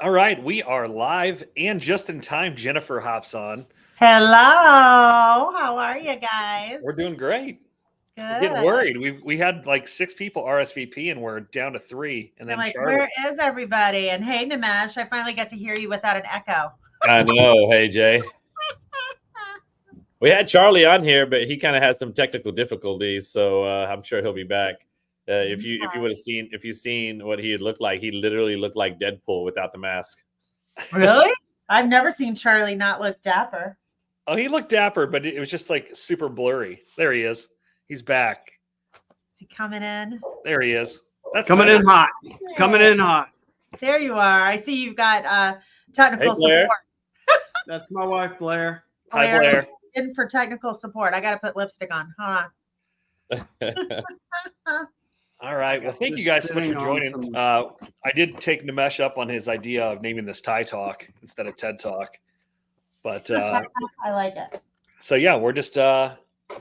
All right, we are live and just in time. Jennifer hops on. Hello, how are you We're guys? doing great. We're getting Good. worried. We had like 6 people RSVP and we're down to three. And We're then like, Charlie. where is everybody? And hey, Nimesh, I finally get to hear you without an echo. I know. Hey, Jay. We had Charlie on here, but he kind of had some technical difficulties, so I'm sure he'll be back. If you would have seen if you seen what he had looked like, he literally looked like Deadpool without the mask. Really? I've never seen Charlie not look dapper. Oh, he looked dapper, but it was just like super blurry. There he is. He's back. Is he coming in? There he is. That's coming in hot. Coming in hot. There you are. I see you've got technical Hey, Blair. support. That's my wife, Blair. Hi, Blair. In for technical support. I got to put lipstick on. Hold on. All right. Well, thank you guys so much for joining. I did take Nimesh up on his idea of naming this Tie Talk instead of TED Talk. But I like it. so, yeah, we're just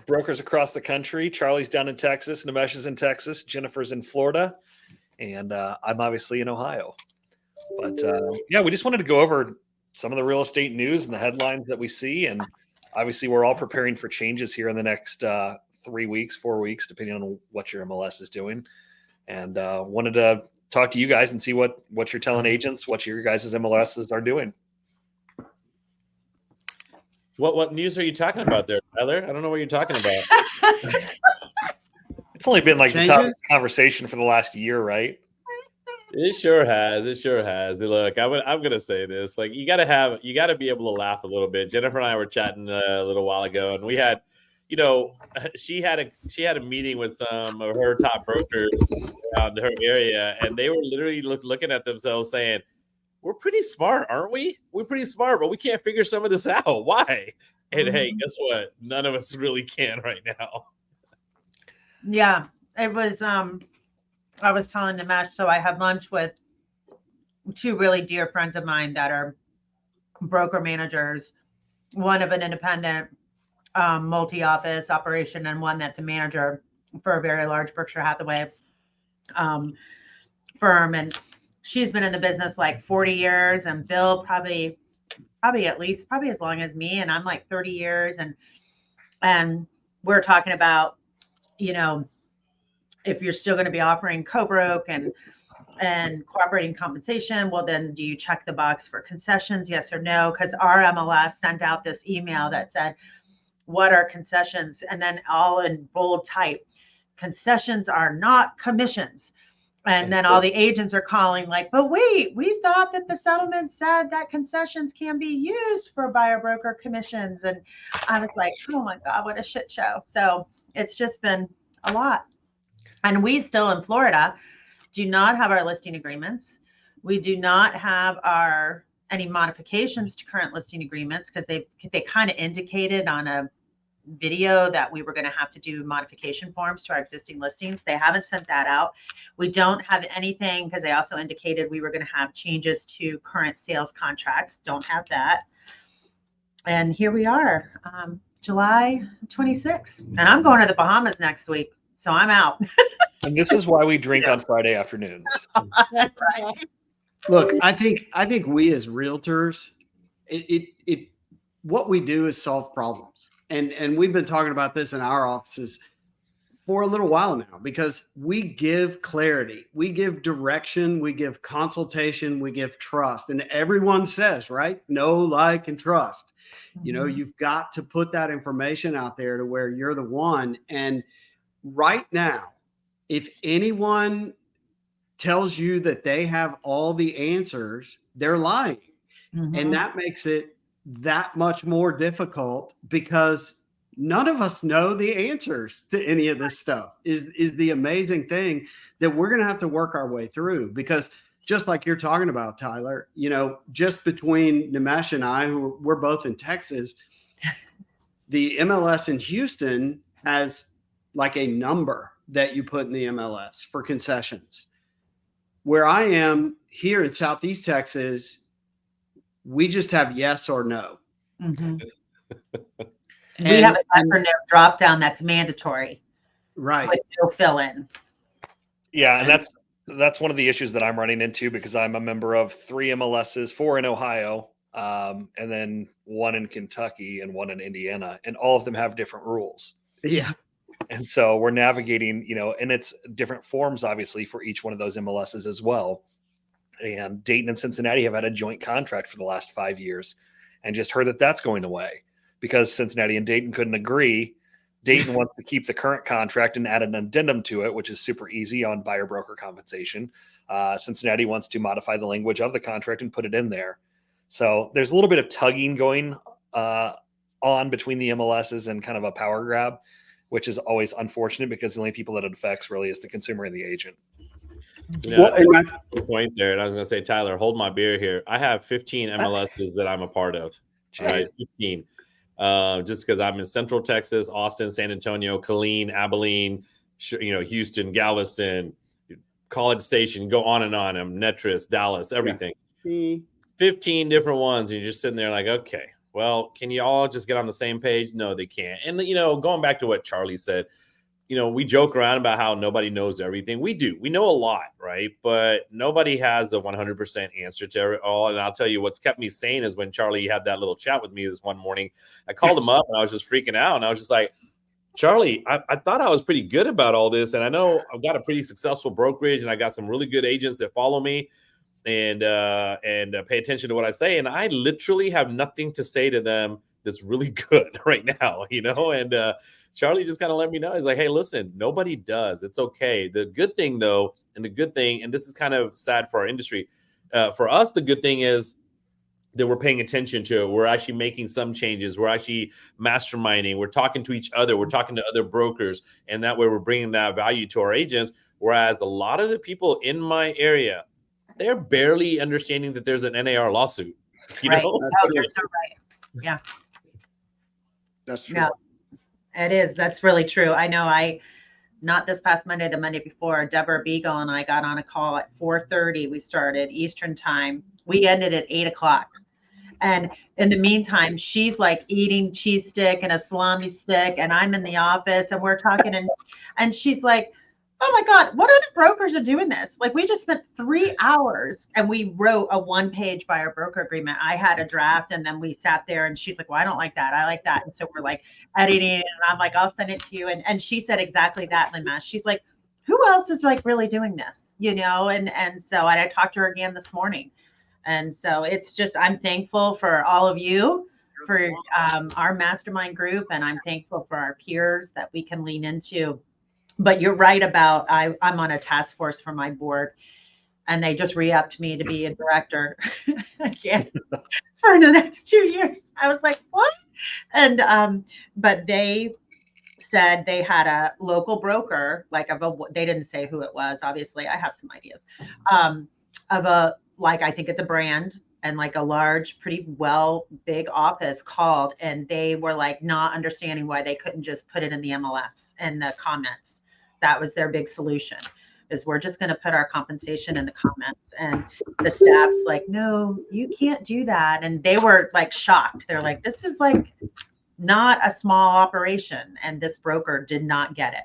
brokers across the country. Charlie's down in Texas. Nimesh is in Texas. Jennifer's in Florida. And I'm obviously in Ohio. But, yeah, we just wanted to go over some of the real estate news and the headlines that we see. And obviously, we're all preparing for changes here in the next 3 weeks, 4 weeks, depending on what your MLS is doing. And wanted to talk to you guys and see what you're telling agents, what your guys' MLSs are doing. What news are you talking about there, Tyler? I don't know what you're talking about. It's only been like Changes? the top conversation for the last year, right? It sure has. It sure has. Look, I'm gonna say this. Like, you gotta be able to laugh a little bit. Jennifer and I were chatting a little while ago, and we had, she had a meeting with some of her top brokers around her area, and they were literally looking at themselves saying, "We're pretty smart, aren't we? We're pretty smart, but we can't figure some of this out. Why?" And hey, guess what? None of us really can right now. Yeah, it was. I was telling Nimesh, so I had lunch with two really dear friends of mine that are broker managers, one of an independent multi-office operation and one that's a manager for a very large Berkshire Hathaway firm. And she's been in the business like 40 years and Bill probably as long as me. And I'm like 30 years. And we're talking about, if you're still going to be offering co-broke and cooperating compensation, well, then do you check the box for concessions? Yes or no? Because our MLS sent out this email that said, what are concessions? And then all in bold type, concessions are not commissions. And then all the agents are calling like, but wait, we thought that the settlement said that concessions can be used for buyer broker commissions. And I was like, oh my God, what a shit show. So it's just been a lot. And we still in Florida do not have our listing agreements. We do not have any modifications to current listing agreements because they kind of indicated on a video that we were going to have to do modification forms to our existing listings. They haven't sent that out. We don't have anything because they also indicated we were going to have changes to current sales contracts. Don't have that. And here we are, July 26th. And I'm going to the Bahamas next week. So I'm out. And this is why we drink on Friday afternoons. Right. Look, I think we as realtors, what we do is solve problems. And we've been talking about this in our offices for a little while now because we give clarity, we give direction, we give consultation, we give trust. And everyone says, right? Know, like, and trust. Mm-hmm. You've got to put that information out there to where you're the one. And right now, if anyone tells you that they have all the answers, they're lying. Mm-hmm. And that makes it that much more difficult because none of us know the answers to any of this stuff is the amazing thing that we're going to have to work our way through. Because just like you're talking about, Tyler, just between Nimesh and I, who we're both in Texas, the MLS in Houston has like a number that you put in the MLS for concessions. Where I am here in Southeast Texas, we just have yes or no. Mm-hmm. We have a yes or no drop down that's mandatory. Right. With no fill in. Yeah, and that's one of the issues that I'm running into because I'm a member of 3 MLSs, 4 in Ohio, and then 1 in Kentucky and 1 in Indiana, and all of them have different rules. Yeah. And so we're navigating, and it's different forms, obviously, for each one of those MLSs as well. And Dayton and Cincinnati have had a joint contract for the last 5 years, and just heard that that's going away because Cincinnati and Dayton couldn't agree. Dayton wants to keep the current contract and add an addendum to it, which is super easy on buyer broker compensation. Cincinnati wants to modify the language of the contract and put it in there. So there's a little bit of tugging going on between the MLSs and kind of a power grab, which is always unfortunate because the only people that it affects really is the consumer and the agent. Well, and good point there. And I was going to say, Tyler, hold my beer here. I have 15 MLSs that I'm a part of. Right, 15. Just because I'm in Central Texas, Austin, San Antonio, Killeen, Abilene, Houston, Galveston, College Station, go on and on. I'm Netris, Dallas, everything. Yeah. 15 different ones. And you're just sitting there like, okay, well, can you all just get on the same page? No, they can't. And, going back to what Charlie said, we joke around about how nobody knows everything. We do. We know a lot, right? But nobody has the 100% answer to it all. And I'll tell you what's kept me sane is when Charlie had that little chat with me this one morning. I called him up and I was just freaking out. And I was just like, Charlie, I thought I was pretty good about all this. And I know I've got a pretty successful brokerage and I got some really good agents that follow me and pay attention to what I say. And I literally have nothing to say to them that's really good right now, and Charlie just kind of let me know. He's like, hey, listen, nobody does. It's okay. The good thing, though, and this is kind of sad for our industry. For us, the good thing is that we're paying attention to it. We're actually making some changes. We're actually masterminding. We're talking to each other. We're talking to other brokers. And that way we're bringing that value to our agents. Whereas a lot of the people in my area, they're barely understanding that there's an NAR lawsuit. You know? You're so right. Yeah. That's true. No. It is. That's really true. I know not this past Monday, the Monday before, Deborah Beagle and I got on a call at 4:30. We started Eastern time. We ended at 8:00. And in the meantime, she's like eating cheese stick and a salami stick. And I'm in the office and we're talking and she's like, oh my God, what other brokers are doing this? Like we just spent 3 hours and we wrote a 1-page buyer broker agreement. I had a draft and then we sat there and she's like, well, I don't like that. I like that. And so we're like editing it and I'm like, I'll send it to you. And she said exactly that, Lima. She's like, who else is like really doing this? And so I talked to her again this morning. And so it's just, I'm thankful for all of you, for our mastermind group. And I'm thankful for our peers that we can lean into. But you're right about I'm on a task force for my board and they just re-upped me to be a director again for the next 2 years. I was like, what? And but they said they had a local broker, they didn't say who it was. Obviously, I have some ideas I think it's a brand and like a large, pretty big office called, and they were like not understanding why they couldn't just put it in the MLS and the comments. That was their big solution, is we're just going to put our compensation in the comments. And the staff's like, no, you can't do that. And they were like shocked. They're like, this is like not a small operation. And this broker did not get it.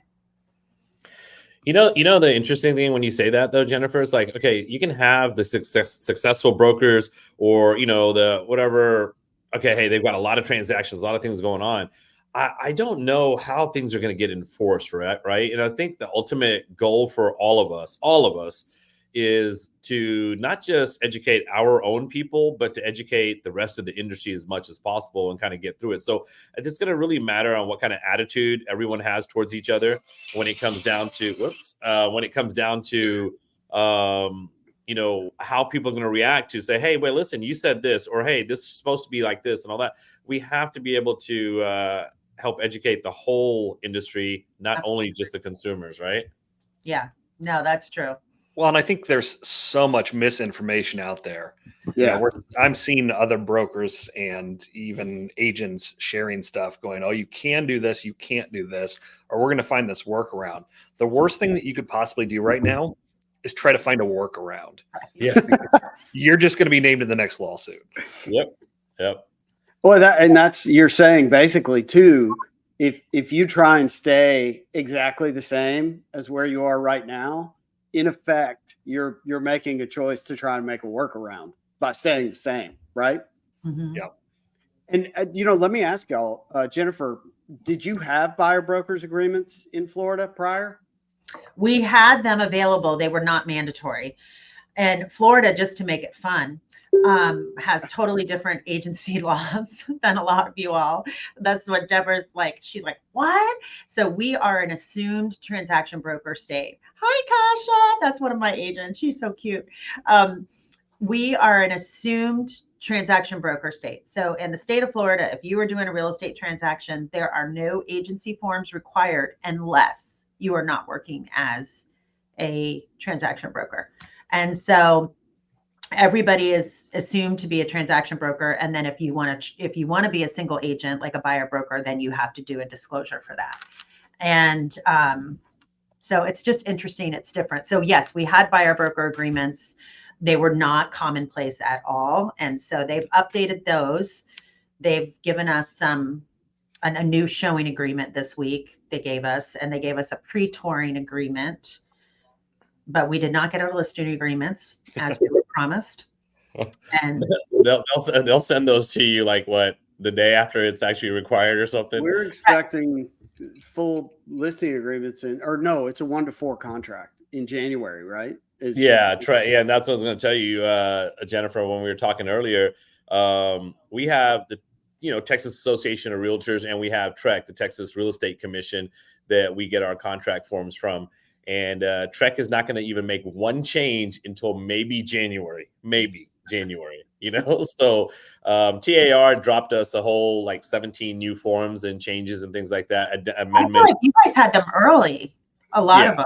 The interesting thing when you say that though, Jennifer, is like, okay, you can have the successful brokers or, the whatever. Okay. Hey, they've got a lot of transactions, a lot of things going on. I don't know how things are going to get enforced, right? And I think the ultimate goal for all of us is to not just educate our own people, but to educate the rest of the industry as much as possible and kind of get through it. So it's going to really matter on what kind of attitude everyone has towards each other when it comes down to, how people are going to react to say, hey, wait, listen, you said this, or hey, this is supposed to be like this and all that. We have to be able to help educate the whole industry, not only just the consumers, right? Yeah, no, that's true. Well, and I think there's so much misinformation out there. Yeah. I'm seeing other brokers and even agents sharing stuff going, oh, you can do this, you can't do this, or we're going to find this workaround. The worst thing that you could possibly do right now is try to find a workaround. Yeah. You're just going to be named in the next lawsuit. Yep. Well, that's you're saying basically too, if you try and stay exactly the same as where you are right now, in effect, you're making a choice to try to make a workaround by staying the same, right? Mhm. Yeah. And let me ask y'all, Jennifer, did you have buyer brokers agreements in Florida prior? We had them available. They were not mandatory. And Florida, just to make it fun, has totally different agency laws than a lot of you all. That's what Deborah's like. She's like, what? So we are an assumed transaction broker state. Hi, Kasha. That's one of my agents. She's so cute. We are an assumed transaction broker state. So in the state of Florida, if you are doing a real estate transaction, there are no agency forms required unless you are not working as a transaction broker. And so everybody is assumed to be a transaction broker. And then if you want to be a single agent, like a buyer broker, then you have to do a disclosure for that. And so it's just interesting. It's different. So yes, we had buyer broker agreements. They were not commonplace at all. And so they've updated those. They've given us a new showing agreement this week. They gave us a pre-touring agreement, but we did not get our listing agreements as we were promised. And they'll send those to you like what, the day after it's actually required or something. We're expecting full listing agreements it's a 1-to-4 contract in January, right? And that's what I was going to tell you, Jennifer, when we were talking earlier. We have the Texas Association of Realtors, and we have TREC, the Texas Real Estate Commission, that we get our contract forms from. And TREC is not going to even make one change until maybe January. So TAR dropped us a whole like 17 new forms and changes and things like that. I feel like you guys had them early, a lot of them.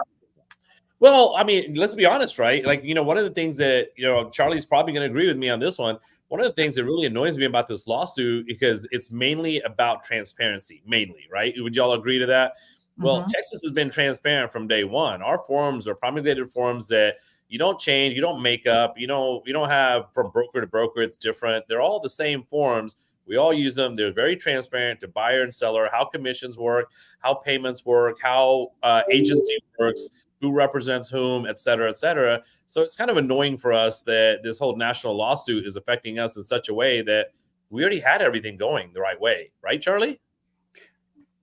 Well, I mean, let's be honest, right? Like, one of the things that, Charlie's probably going to agree with me on this one. One of the things that really annoys me about this lawsuit, because it's mainly about transparency, right? Would y'all agree to that? Well, Texas has been transparent from day one. Our forms are promulgated forms that you don't change, you don't make up, you don't have from broker to broker. It's different. They're all the same forms. We all use them. They're very transparent to buyer and seller, how commissions work, how payments work, how agency works, who represents whom, et cetera, et cetera. So it's kind of annoying for us that this whole national lawsuit is affecting us in such a way that we already had everything going the right way. Right, Charlie?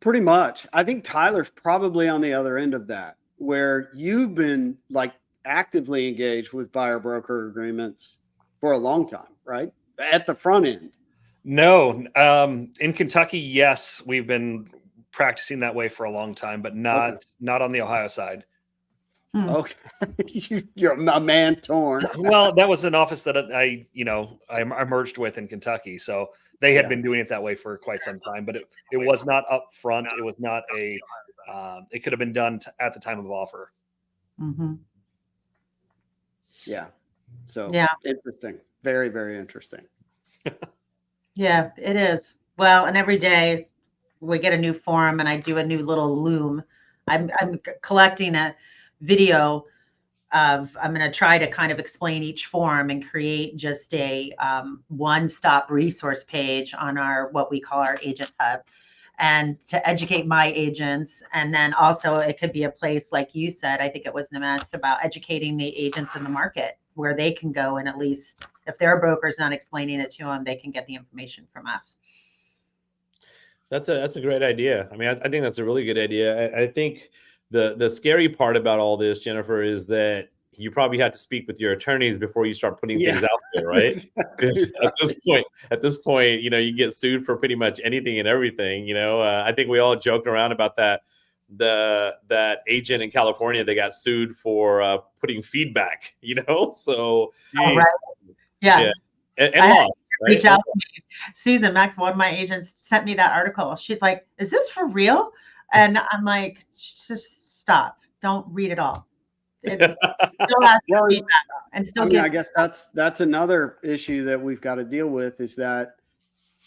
Pretty much. I think Tyler's probably on the other end of that, where you've been like actively engaged with buyer broker agreements for a long time, right? At the front end. No, in Kentucky, yes, we've been practicing that way for a long time, but not on the Ohio side. Okay, you're a man torn. Well, that was an office that I merged with in Kentucky, so they had been doing it that way for quite some time. But it was not up front. It was not it could have been done at the time of offer. Mm-hmm. Yeah. So interesting. Very, very interesting. Yeah, it is. Well, and every day we get a new form, and I do a new little loom. I'm collecting a video of, I'm going to try to kind of explain each form and create just a one-stop resource page on what we call our agent hub, and to educate my agents. And then also it could be a place, like you said, I think it was Nimesh, about educating the agents in the market, where they can go, and at least if their broker's not explaining it to them, they can get the information from us. That's a great idea. I mean, I think that's a really good idea. I think the scary part about all this, Jennifer, is that you probably have to speak with your attorneys before you start putting things out there, right? Because at this point, you get sued for pretty much anything and everything. I think we all joked around about that. That agent in California, they got sued for putting feedback. So right. Yeah. And lost. Right? Reach out to me. Susan Max, one of my agents, sent me that article. She's like, "Is this for real?" And I'm like, "Just stop. Don't read it all." Still ask for feedback and still I guess that's another issue that we've got to deal with, is that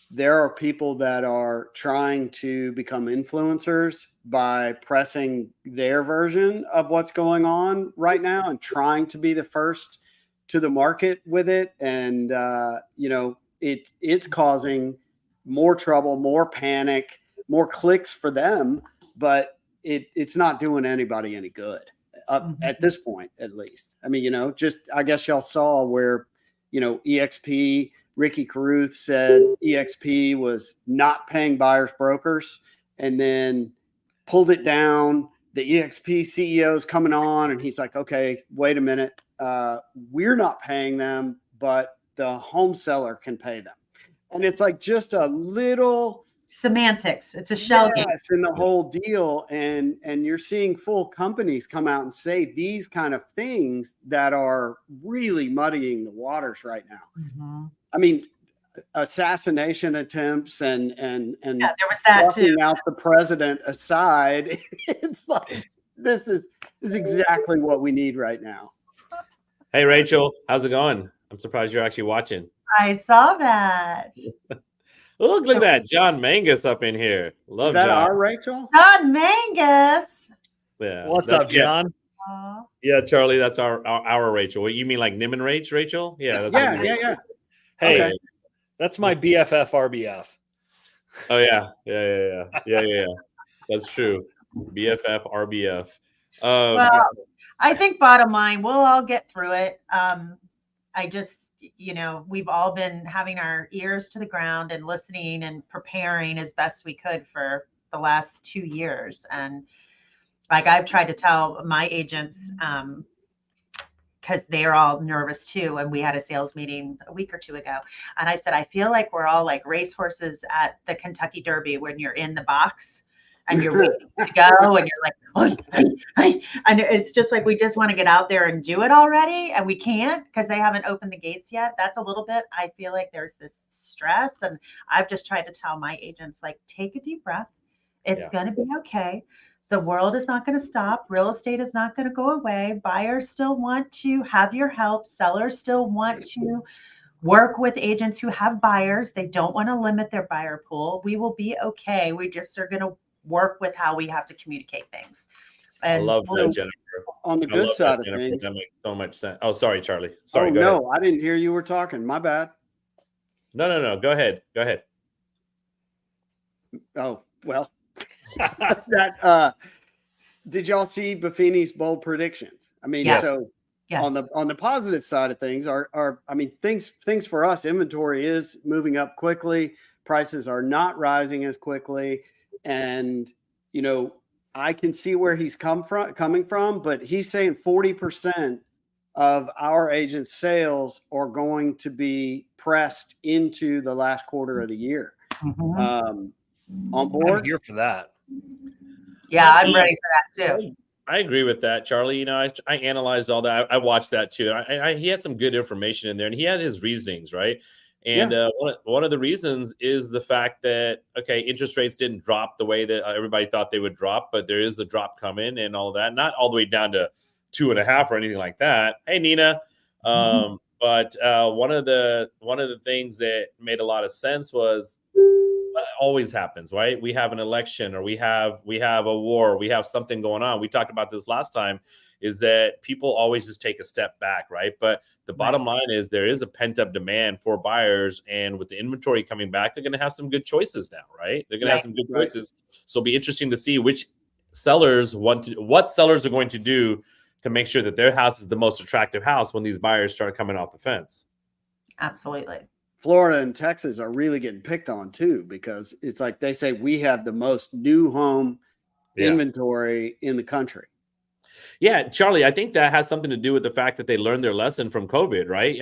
there are people that are trying to become influencers by pressing their version of what's going on right now and trying to be the first to the market with it. And, it's causing more trouble, more panic, more clicks for them, but it's not doing anybody any good. at this point, at least. I mean, just I guess y'all saw where, EXP, Ricky Carruth said EXP was not paying buyers brokers and then pulled it down. The EXP CEO is coming on and he's like, okay, wait a minute. We're not paying them, but the home seller can pay them. And it's like just a little semantics. It's a shell game. Yes, in the whole deal. And you're seeing full companies come out and say these kind of things that are really muddying the waters right now. I mean, assassination attempts and there was that too. Out the president aside, it's like this is exactly what we need right now. Hey Rachel, how's it going? I'm surprised you're actually watching. I saw that. Look at that, John Mangus up in here. Love is that John. our Rachel? John Mangus. Yeah. What's up, John? Yeah, Charlie, that's our Rachel. What you mean, like Nim and Rach, Rachel? Yeah, that's yeah. Hey, okay. That's my BFF RBF. Oh yeah. That's true. BFF RBF. Well, I think bottom line, we'll all get through it. I just, we've all been having our ears to the ground and listening and preparing as best we could for the last 2 years. And like I've tried to tell my agents, because they're all nervous too. And we had a sales meeting a week or two ago. And I said, I feel like we're all like racehorses at the Kentucky Derby when you're in the box and you're waiting to go and you're like, and it's just like, we just want to get out there and do it already. And we can't because they haven't opened the gates yet. That's a little bit, I feel like there's this stress. And I've just tried to tell my agents, like, take a deep breath. It's going to be okay. The world is not going to stop. Real estate is not going to go away. Buyers still want to have your help. Sellers still want to work with agents who have buyers. They don't want to limit their buyer pool. We will be okay. We just are going to work with how we have to communicate things. And I love that, Jennifer. On the good side of Jennifer. things. That makes so much sense. Oh, sorry, Charlie. Sorry. Oh, go no, ahead. I didn't hear you were talking. My bad. No. Go ahead. Oh, well. That did y'all see Buffini's bold predictions? I mean, Yes. so Yes. on the positive side of things are I mean, things for us, inventory is moving up quickly, prices are not rising as quickly, and I can see where he's coming from, but he's saying 40% of our agents' sales are going to be pressed into the last quarter of the year. On board? I'm here for that. Yeah, I'm ready for that too. I agree with that, Charlie. I analyzed all that. I watched that too. He had some good information in there, and he had his reasonings, right? And one of the reasons is the fact that, okay, interest rates didn't drop the way that everybody thought they would drop, but there is the drop coming and all of that. Not all the way down to 2.5 or anything like that. Hey, Nina. But one of the things that made a lot of sense was always happens, right? We have an election, or we have a war, we have something going on. We talked about this last time, is that people always just take a step back, right? But the bottom line is there is a pent-up demand for buyers, and with the inventory coming back, they're going to have some good choices now, right? They're going to have some good choices. So it'll be interesting to see what sellers are going to do to make sure that their house is the most attractive house when these buyers start coming off the fence. Absolutely. Florida and Texas are really getting picked on too, because it's like they say we have the most new home inventory in the country. Yeah, Charlie, I think that has something to do with the fact that they learned their lesson from COVID, right?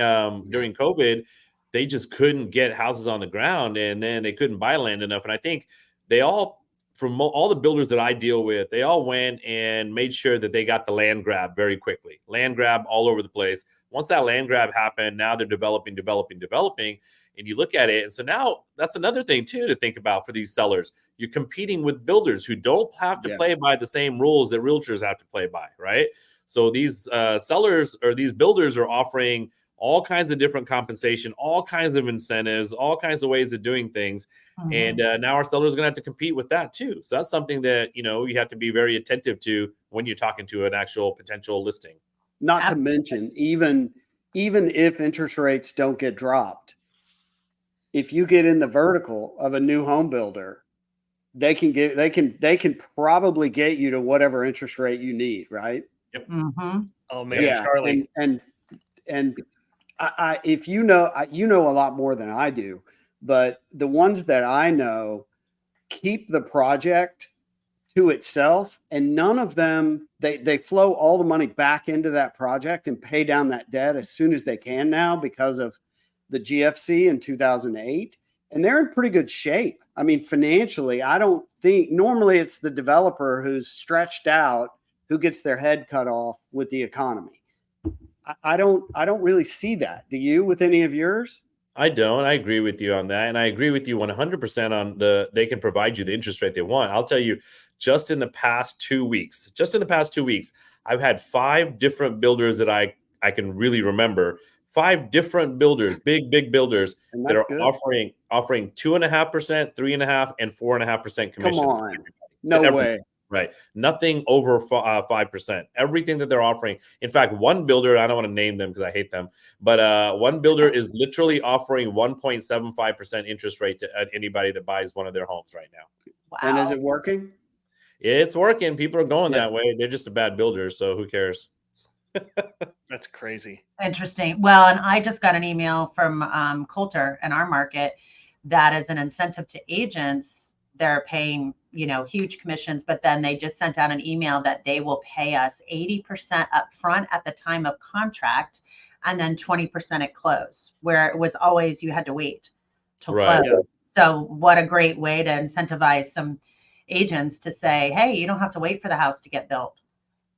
During COVID, they just couldn't get houses on the ground, and then they couldn't buy land enough. And I think they all, from all the builders that I deal with, they all went and made sure that they got the land grab very quickly. Land grab all over the place. Once that land grab happened, now they're developing. And you look at it. And so now that's another thing too to think about for these sellers. You're competing with builders who don't have to play by the same rules that realtors have to play by, right? So these sellers or these builders are offering all kinds of different compensation, all kinds of incentives, all kinds of ways of doing things. And now our sellers are going to have to compete with that too. So that's something that, you have to be very attentive to when you're talking to an actual potential listing. Not to mention, even if interest rates don't get dropped, if you get in the vertical of a new home builder, they can probably get you to whatever interest rate you need, right? Mhm. Oh man, Yeah, Charlie. and I if you know a lot more than I do, but the ones that I know keep the project to itself, and none of them they flow all the money back into that project and pay down that debt as soon as they can now because of the GFC in 2008, and they're in pretty good shape. I mean, financially, I don't think normally it's the developer who's stretched out who gets their head cut off with the economy. I don't really see that. Do you with any of yours? I don't. I agree with you on that. And I agree with you 100% on they can provide you the interest rate they want. I'll tell you, just in the past 2 weeks, I've had 5 different builders that I can really remember. 5 different builders, big builders And that that's are good. offering 2.5%, 3.5%, and 4.5% Come commissions. on. No Every- way. Right. Nothing over 5%. Everything that they're offering. In fact, one builder, I don't want to name them because I hate them, but one builder is literally offering 1.75% interest rate to anybody that buys one of their homes right now. Wow. And is it working? It's working. People are going Yeah. that way. They're just a bad builder, so who cares? That's crazy. Interesting. Well, and I just got an email from Coulter in our market that is an incentive to agents. They're paying, huge commissions, but then they just sent out an email that they will pay us 80% upfront at the time of contract and then 20% at close, where it was always you had to wait till Right. close. So what a great way to incentivize some agents to say, hey, you don't have to wait for the house to get built.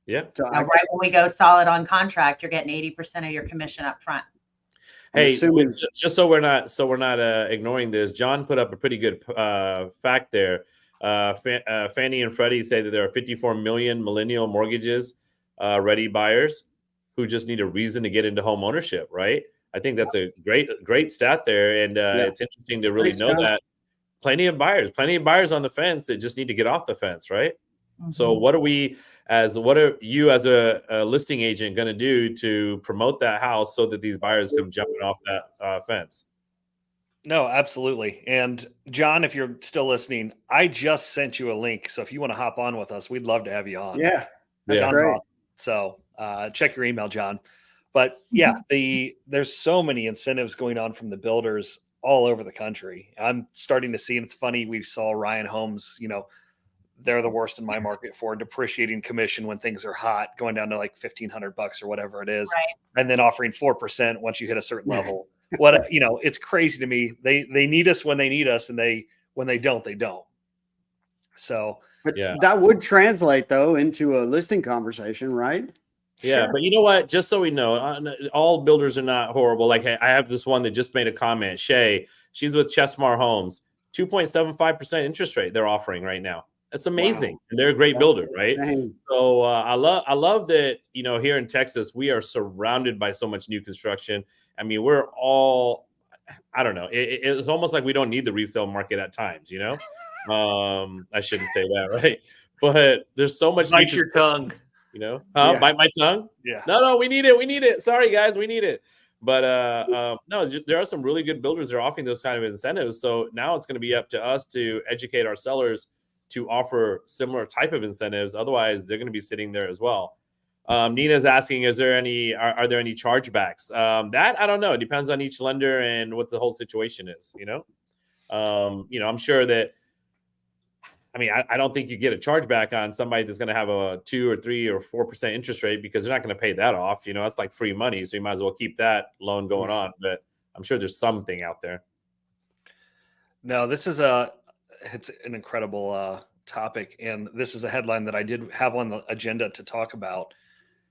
Yeah. So Now, right when we go solid on contract, you're getting 80% of your commission up front. Hey, assuming- just so we're not ignoring this, John put up a pretty good fact there. Fannie and Freddie say that there are 54 million millennial mortgages ready buyers who just need a reason to get into home ownership, right? I think that's a great stat there, and it's interesting to really Thanks, know John. that plenty of buyers on the fence that just need to get off the fence, right? So what are you as a listing agent going to do to promote that house so that these buyers come jumping off that fence? No, absolutely. And John, if you're still listening, I just sent you a link. So if you want to hop on with us, we'd love to have you on. Yeah, that's Yeah. great. So check your email, John. But yeah, there's so many incentives going on from the builders all over the country. I'm starting to see, and it's funny, we saw Ryan Homes, they're the worst in my market for depreciating commission when things are hot, going down to like $1,500 or whatever it is, Right. and then offering 4% once you hit a certain level. It's crazy to me. They need us when they need us, and when they don't, they don't. So But Yeah. that would translate though into a listing conversation, right? Yeah, sure. but you know what? Just so we know, all builders are not horrible. Like I have this one that just made a comment. Shay, she's with Chesmar Homes, 2.75% interest rate they're offering right now. That's amazing, and they're a great builder, right? Dang. So I love that. Here in Texas, we are surrounded by so much new construction. I mean, we're all, I don't know. It's almost like we don't need the resale market at times. I shouldn't say that, right? But there's so much. Bite your tongue. Yeah. Yeah. Bite my tongue. Yeah. No, we need it. Sorry, guys, we need it. But no, there are some really good builders that are offering those kind of incentives. So now it's going to be up to us to educate our sellers to offer similar type of incentives. Otherwise, they're going to be sitting there as well. Nina's asking, are there any chargebacks? That I don't know. It depends on each lender and what the whole situation is. I'm sure that. I mean, I don't think you get a chargeback on somebody that's going to have a 2 or 3 or 4% interest rate because they're not going to pay that off. That's like free money, so you might as well keep that loan going on. But I'm sure there's something out there. No, it's an incredible topic, and this is a headline that I did have on the agenda to talk about.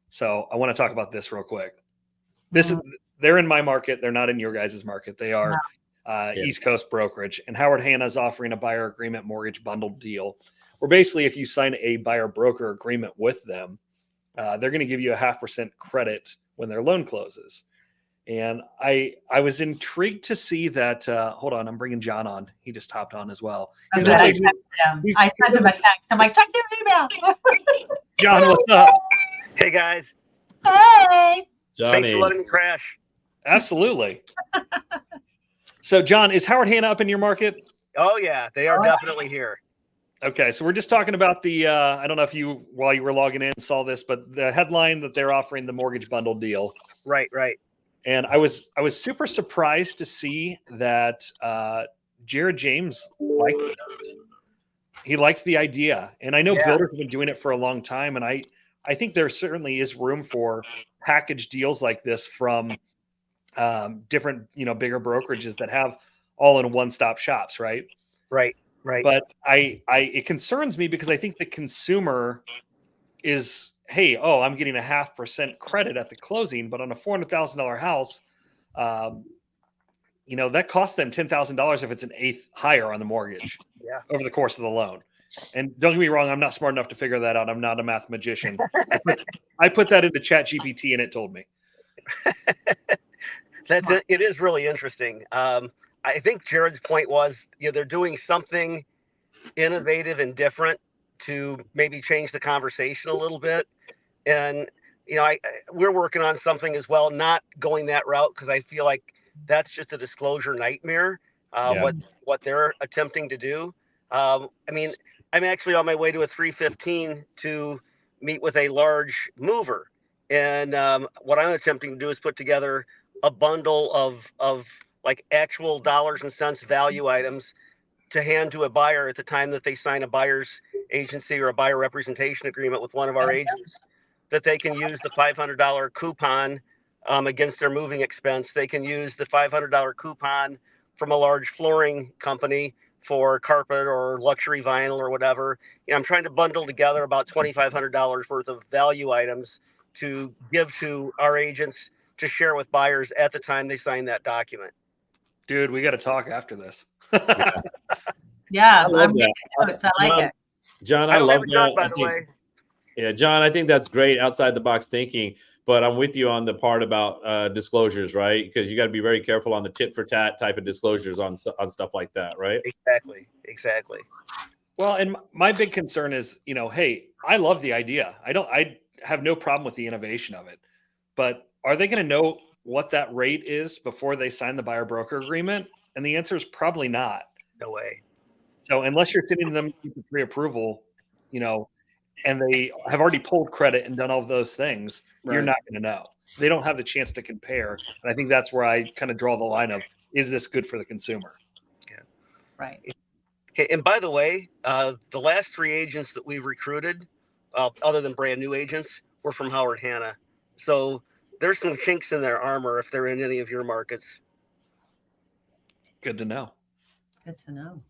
So I want to talk about this real quick. They're in my market. They're not in your guys' market. They are East Coast brokerage, and Howard Hanna is offering a buyer agreement mortgage bundle deal, where basically if you sign a buyer broker agreement with them, they're going to give you a 0.5% credit when their loan closes. And I was intrigued to see that. Hold on, I'm bringing John on. He just hopped on as well. I He's sent actually- him a text. I'm like, check your email. John, what's up? Hey guys, Hey. Johnny, thanks for letting me crash. Absolutely. So, John, is Howard Hanna up in your market? Oh yeah, they are definitely here. Okay, so we're just talking about the. I don't know if you, while you were logging in, saw this, but the headline that they're offering the mortgage bundle deal, Right. and I was super surprised to see that Jared James liked this. He liked the idea, and I know Yeah. builders have been doing it for a long time, and I think there certainly is room for package deals like this from different, bigger brokerages that have all in one-stop shops, right? Right. But it concerns me because I think the consumer is, hey, I'm getting 0.5% credit at the closing, but on a $400,000 house, that costs them $10,000 if it's an eighth higher on the mortgage over the course of the loan. And don't get me wrong, I'm not smart enough to figure that out. I'm not a math magician. I put that into ChatGPT and it told me. It is really interesting. I think Jared's point was, they're doing something innovative and different to maybe change the conversation a little bit. And, we're working on something as well, not going that route because I feel like that's just a disclosure nightmare, what they're attempting to do. I mean, I'm actually on my way to a 315 to meet with a large mover. And what I'm attempting to do is put together a bundle of like actual dollars and cents value items to hand to a buyer at the time that they sign a buyer's agency or a buyer representation agreement with one of our agents, that they can use the $500 coupon against their moving expense. They can use the $500 coupon from a large flooring company for carpet or luxury vinyl or whatever. I'm trying to bundle together about $2,500 worth of value items to give to our agents to share with buyers at the time they sign that document. Dude, we got to talk after this. Yeah, I love I'm that. taking notes. I like it. John, I don't love have a gun, that. by the way. Yeah, John, I think that's great outside the box thinking, but I'm with you on the part about disclosures, right? Because you got to be very careful on the tit for tat type of disclosures on stuff like that, right? Exactly. Well, and my big concern is, hey, I love the idea. I have no problem with the innovation of it, but are they going to know what that rate is before they sign the buyer broker agreement? And the answer is probably not. No way. So unless you're sending them to pre-approval, and they have already pulled credit and done all of those things, you're Right. not going to know. They don't have the chance to compare. And I think that's where I kind of draw the line of, is this good for the consumer? Right. Okay, and by the way, the last 3 agents that we've recruited, other than brand new agents, were from Howard Hanna. So there's some chinks in their armor if they're in any of your markets. Good to know. Good to know.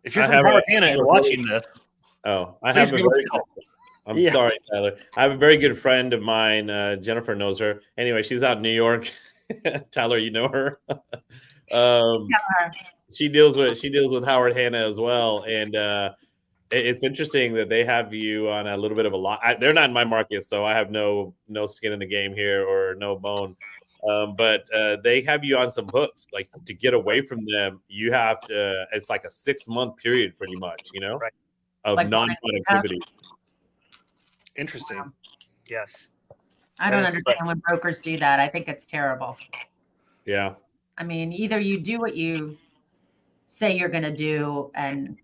If you're I from have Howard a- Hanna and you're watching this, I please have a give us very a call. I'm Yeah. sorry, Tyler. I have a very good friend of mine. Jennifer knows her. Anyway, she's out in New York. Tyler, you know her. She deals with Howard Hanna as well, and it's interesting that they have you on a little bit of a lot. They're not in my market, so I have no skin in the game here or no bone. But they have you on some hooks. Like, to get away from them, you have to. It's like a 6-month period, pretty much. Right. Of Like non-productivity. Interesting. Yes. I don't That is understand when brokers do that. I think it's terrible. Yeah. I mean, either you do what you say you're going to do and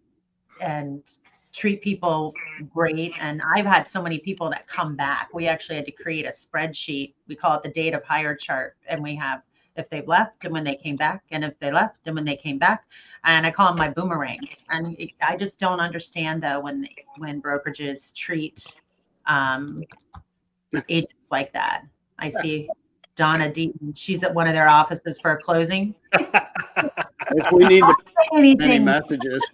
treat people great. And I've had so many people that come back. We actually had to create a spreadsheet. We call it the date of hire chart. And we have if they left and when they came back, and if they left and when they came back. And I call them my boomerangs. And I just don't understand, though, when brokerages treat agents like that. I see Donna Deaton. She's at one of their offices for a closing. If we need to any Anything. messages,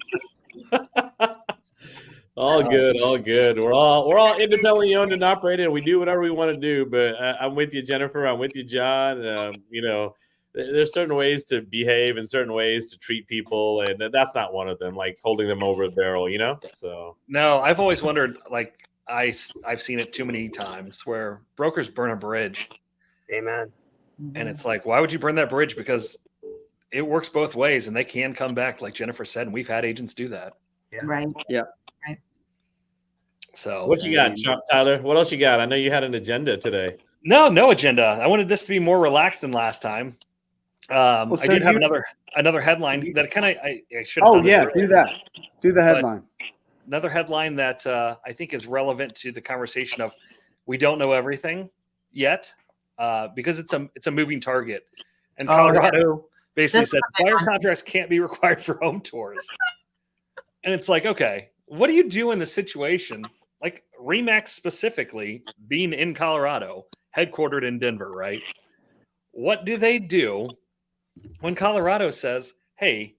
All good. We're all independently owned and operated, and we do whatever we want to do. But I'm with you, Jennifer. I'm with you, John. There's certain ways to behave and certain ways to treat people, and that's not one of them. Like holding them over a barrel, So No, I've always wondered, like, I've seen it too many times where brokers burn a bridge, Amen. and it's like, why would you burn that bridge? Because it works both ways, and they can come back, like Jennifer said, and we've had agents do that. Right. So what you got, Tyler? What else you got? I know you had an agenda today. No agenda. I wanted this to be more relaxed than last time. I did have another headline that kind of I should. oh yeah, do that. Do the headline. another headline that I think is relevant to the conversation of we don't know everything yet because it's a moving target. And Oh, yeah. Colorado basically This said is a big fire one. contracts can't be required for home tours. And it's like, okay, what do you do in this situation? Like Remax specifically being in Colorado, headquartered in Denver, right? What do they do when Colorado says, hey,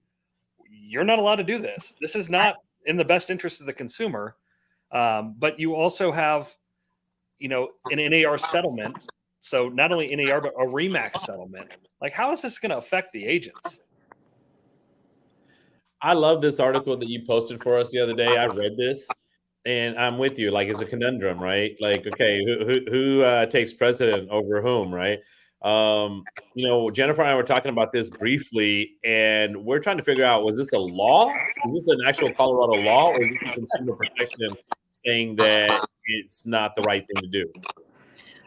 you're not allowed to do this? This is not in the best interest of the consumer. But you also have, an NAR settlement. So not only NAR, but a Remax settlement. Like, how is this going to affect the agents? I love this article that you posted for us the other day. I read this, and I'm with you. Like, it's a conundrum, right? Like, okay, who takes precedent over whom, right? Jennifer and I were talking about this briefly, and we're trying to figure out, was this a law? Is this an actual Colorado law, or is this a consumer protection saying that it's not the right thing to do?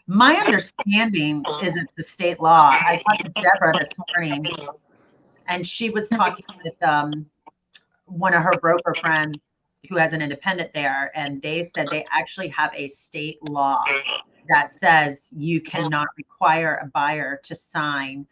My understanding is it's the state law. I talked to Deborah this morning, and she was talking with one of her broker friends who has an independent there, and they said they actually have a state law that says you cannot require a buyer to sign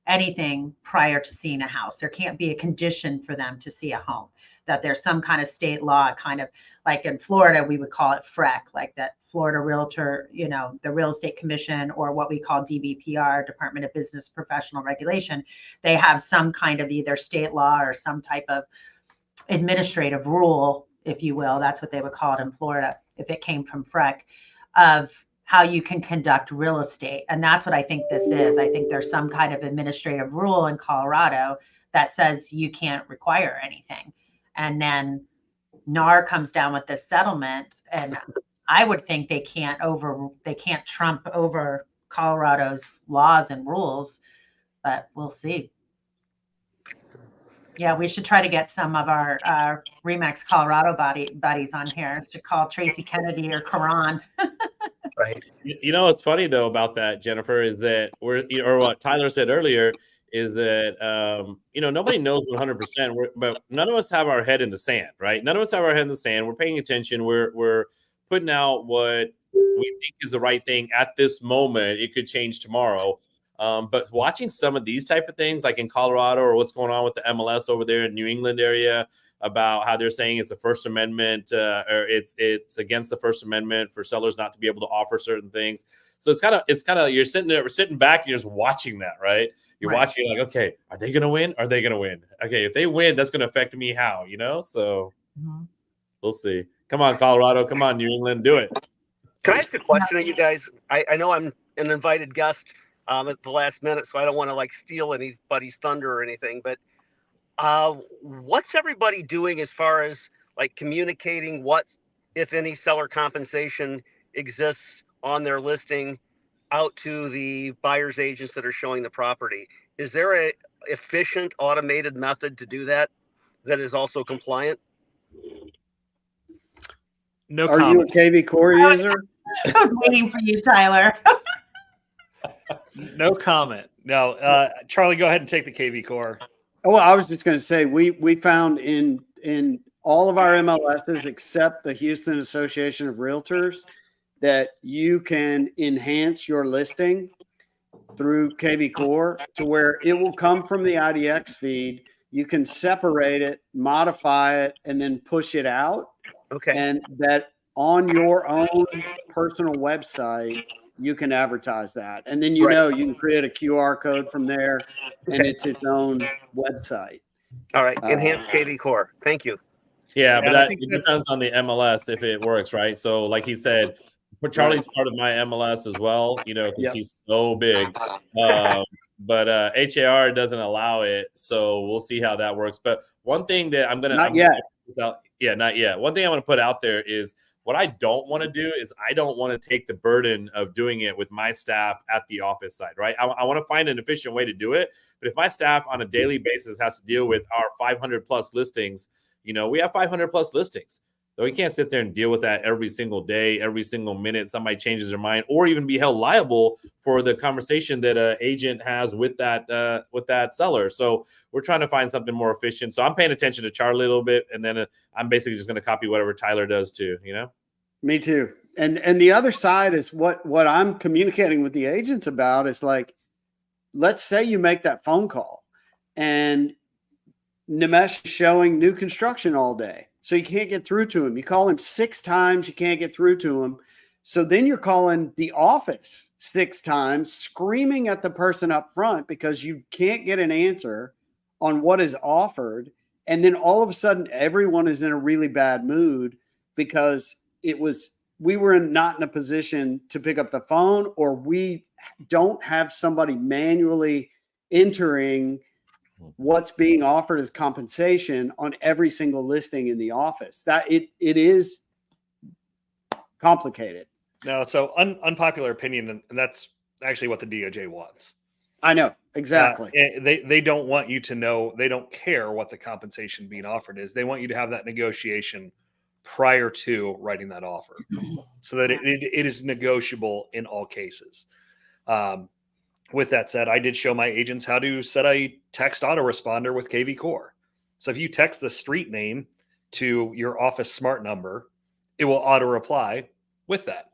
anything prior to seeing a house. There can't be a condition for them to see a home, that there's some kind of state law, kind of like in Florida, we would call it FREC, like that Florida Realtor, the Real Estate Commission, or what we call DBPR, Department of Business Professional Regulation. They have some kind of either state law or some type of administrative rule, if you will. That's what they would call it in Florida, if it came from FREC, of how you can conduct real estate. And that's what I think this is. I think there's some kind of administrative rule in Colorado that says you can't require anything. And then NAR comes down with this settlement, and I would think they can't trump over Colorado's laws and rules, but we'll see. Yeah, we should try to get some of our Remax Colorado buddies on here to call Tracy Kennedy or Karan. Right. What's funny though about that, Jennifer, is that or what Tyler said earlier is that nobody knows 100%, but none of us have our head in the sand, right? None of us have our head in the sand. We're paying attention. We're putting out what we think is the right thing at this moment. It could change tomorrow. But watching some of these type of things, like in Colorado, or what's going on with the MLS over there in New England area, about how they're saying it's a First Amendment, or it's against the First Amendment for sellers not to be able to offer certain things. So it's kind of you're sitting back and you're just watching that, right? You're Right. watching like, okay, are they going to win? Are they going to win? Okay, if they win, that's going to affect me how, So we'll see. Come on, Colorado. Come on, New England. Do it. Can I ask a question of you guys? I know I'm an invited guest at the last minute, so I don't want to steal anybody's thunder or anything, but what's everybody doing as far as communicating what, if any, seller compensation exists on their listing out to the buyer's agents that are showing the property? Is there a efficient automated method to do that is also compliant? No Are comment. you a KV Core user? I was waiting for you, Tyler. No comment. No, Charlie, go ahead and take the KV Core. Oh, well, I was just going to say we found in all of our MLSs except the Houston Association of Realtors that you can enhance your listing through KV Core to where it will come from the IDX feed. You can separate it, modify it, and then push it out. Okay. And that on your own personal website, you can advertise that. And then you can create a QR code from there, and it's its own website. All right. Enhanced KV Core. Thank you. Yeah, And but I it think depends on the MLS if it works, right? So, like he said, Charlie's part of my MLS as well, because he's so big. But HAR doesn't allow it, so we'll see how that works. But one thing that Not yet. Not yet. One thing I want to put out there is what I don't want to do is I don't want to take the burden of doing it with my staff at the office side, right? I want to find an efficient way to do it. But if my staff on a daily basis has to deal with our 500 plus listings, we have 500 plus listings. We can't sit there and deal with that every single day, every single minute somebody changes their mind, or even be held liable for the conversation that an agent has with that seller. So we're trying to find something more efficient. So I'm paying attention to Charlie a little bit, and then I'm basically just going to copy whatever Tyler does too. Me too. And the other side is what I'm communicating with the agents about is like, let's say you make that phone call and Nimesh is showing new construction all day. So you can't get through to him. You call him 6 times, you can't get through to him. So then you're calling the office 6 times, screaming at the person up front because you can't get an answer on what is offered. And then all of a sudden, everyone is in a really bad mood because we were not in a position to pick up the phone, or we don't have somebody manually entering what's being offered as compensation on every single listing in the office. That it is complicated. No, so unpopular opinion, and that's actually what the DOJ wants. I know exactly. They don't want you to know. They don't care what the compensation being offered is. They want you to have that negotiation prior to writing that offer, so that it is negotiable in all cases. With that said, I did show my agents how to set a text autoresponder with KV Core. So if you text the street name to your office smart number, it will auto reply with that.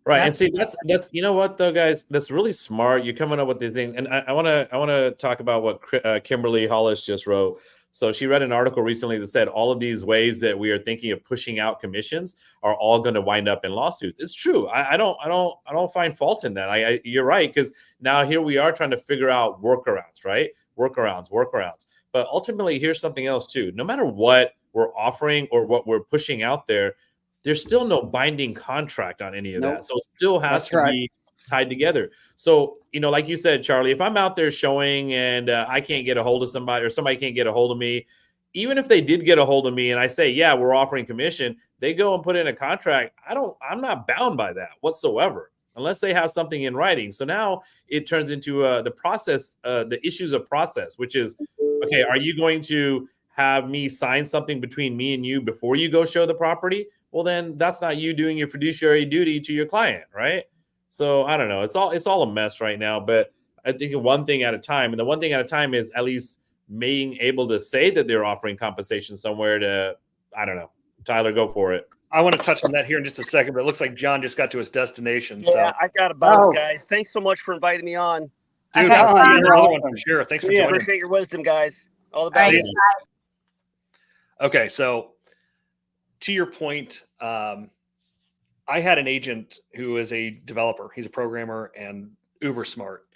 Right. And see, that's you know what though, guys, that's really smart. You're coming up with the thing. And I want to talk about what Kimberly Hollis just wrote. So she read an article recently that said all of these ways that we are thinking of pushing out commissions are all going to wind up in lawsuits. It's true. I don't find fault in that. You're right, because now here we are trying to figure out workarounds, right? Workarounds. But ultimately, here's something else too. No matter what we're offering or what we're pushing out there, there's still no binding contract on any of that. So it still has to be tied together. So, like you said, Charlie, if I'm out there showing and I can't get a hold of somebody, or somebody can't get a hold of me, even if they did get a hold of me and I say, yeah, we're offering commission, they go and put in a contract. I'm not bound by that whatsoever, unless they have something in writing. So now it turns into the process, the issues of process, which is, okay, are you going to have me sign something between me and you before you go show the property? Well, then that's not you doing your fiduciary duty to your client, right? So I don't know. It's all a mess right now, but I think one thing at a time. And the one thing at a time is at least being able to say that they're offering compensation somewhere to, I don't know. Tyler, go for it. I want to touch on that here in just a second, but it looks like John just got to his destination. Yeah, So I got to bounce, guys. Thanks so much for inviting me on. dude, Okay. another one for sure. Thanks for Yeah. joining. Appreciate your wisdom, guys. All the All best. right. Okay, so to your point, I had an agent who is a developer. He's a programmer and uber smart.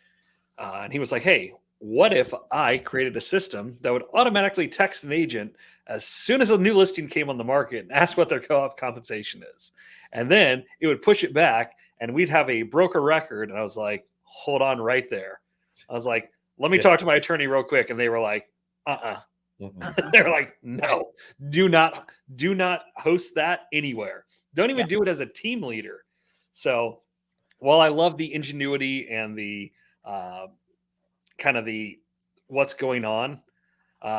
And he was like, hey, what if I created a system that would automatically text an agent as soon as a new listing came on the market and ask what their co-op compensation is? And then it would push it back and we'd have a broker record. And I was like, hold on right there. I was like, let me talk to my attorney real quick. And they were like, they were like, no, do not host that anywhere. Don't even do it as a team leader. So while I love the ingenuity and the kind of the what's going on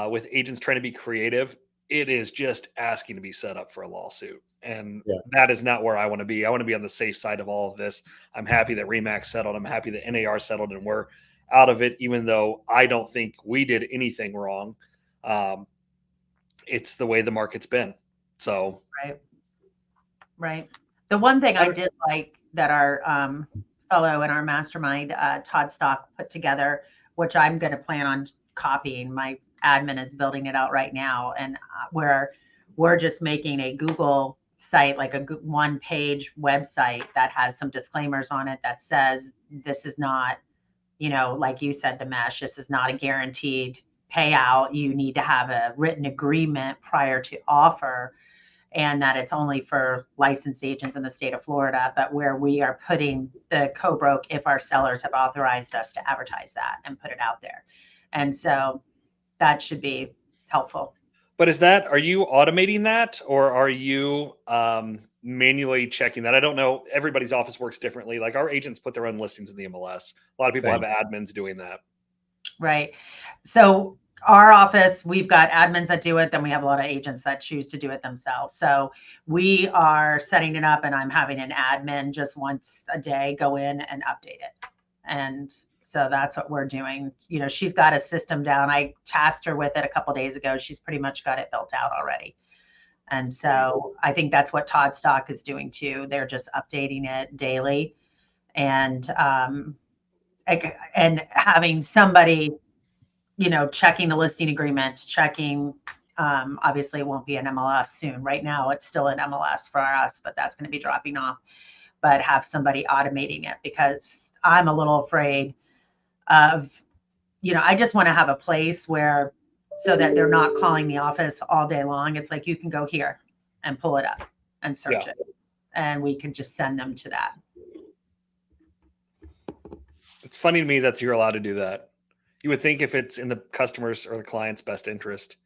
with agents trying to be creative, it is just asking to be set up for a lawsuit. And that is not where I want to be. I want to be on the safe side of all of this. I'm happy that RE/MAX settled. I'm happy that NAR settled and we're out of it, even though I don't think we did anything wrong. It's the way the market's been. So Right. The one thing I did like that our fellow in our mastermind, Todd Stock, put together, which I'm going to plan on copying. My admin is building it out right now, and where we're just making a Google site, like a one-page website that has some disclaimers on it that says this is not, like you said, Nimesh, this is not a guaranteed payout. You need to have a written agreement prior to offer, and that it's only for licensed agents in the state of Florida, but where we are putting the co-broke if our sellers have authorized us to advertise that and put it out there. And so that should be helpful. But are you automating that, or are you manually checking that? I don't know. Everybody's office works differently. Like our agents put their own listings in the MLS. A lot of people have admins doing that. Right. So our office, we've got admins that do it. Then we have a lot of agents that choose to do it themselves. So we are setting it up, and I'm having an admin just once a day go in and update it. And so that's what we're doing. You know, she's got a system down. I tasked her with it a couple days ago. She's pretty much got it built out already. And so I think that's what Todd Stock is doing too. They're just updating it daily, and having somebody, you know, checking the listing agreements, checking, obviously it won't be an MLS soon. Right now it's still an MLS for us, but that's going to be dropping off. But have somebody automating it, because I'm a little afraid of, you know, I just want to have a place where, so that they're not calling the office all day long. It's like, you can go here and pull it up and search it, and we can just send them to that. It's funny to me that you're allowed to do that. You would think if it's in the customer's or the client's best interest,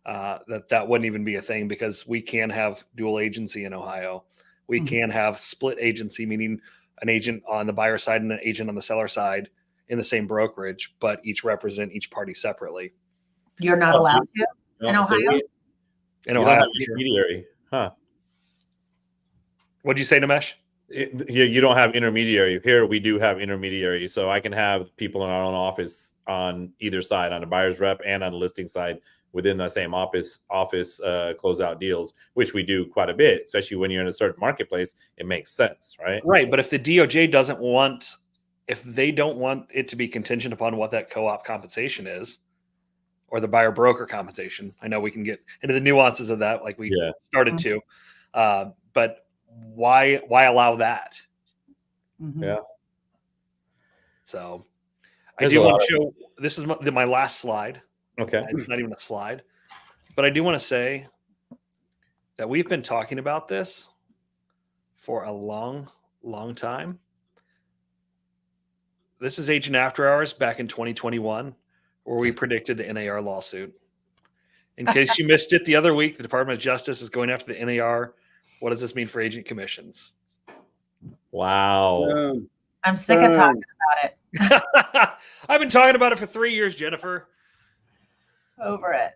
that wouldn't even be a thing, because we can have dual agency in Ohio. We can have split agency, meaning an agent on the buyer side and an agent on the seller side in the same brokerage, but each represent each party separately. You're not allowed to in Ohio? In you Ohio, don't have sure. intermediary, huh? What'd you say, Nimesh? You don't have intermediary. Here we do have intermediary, so I can have people in our own office on either side, on the buyer's rep and on the listing side, within the same office close out deals, which we do quite a bit, especially when you're in a certain marketplace. It makes sense, right? Right, but if the DOJ doesn't want, if they don't want it to be contingent upon what that co-op compensation is, or the buyer broker compensation, I know we can get into the nuances of that, like we started to, but why allow that? Yeah. So There's I do a want lot to show, this is my last slide. Okay. It's not even a slide, but I do want to say that we've been talking about this for a long, long time. This is Agent After Hours back in 2021, where we predicted the NAR lawsuit. In case you missed it the other week, the Department of Justice is going after the NAR. What does this mean for agent commissions? Wow. I'm sick of talking about it. I've been talking about it for 3 years, Jennifer. Over it.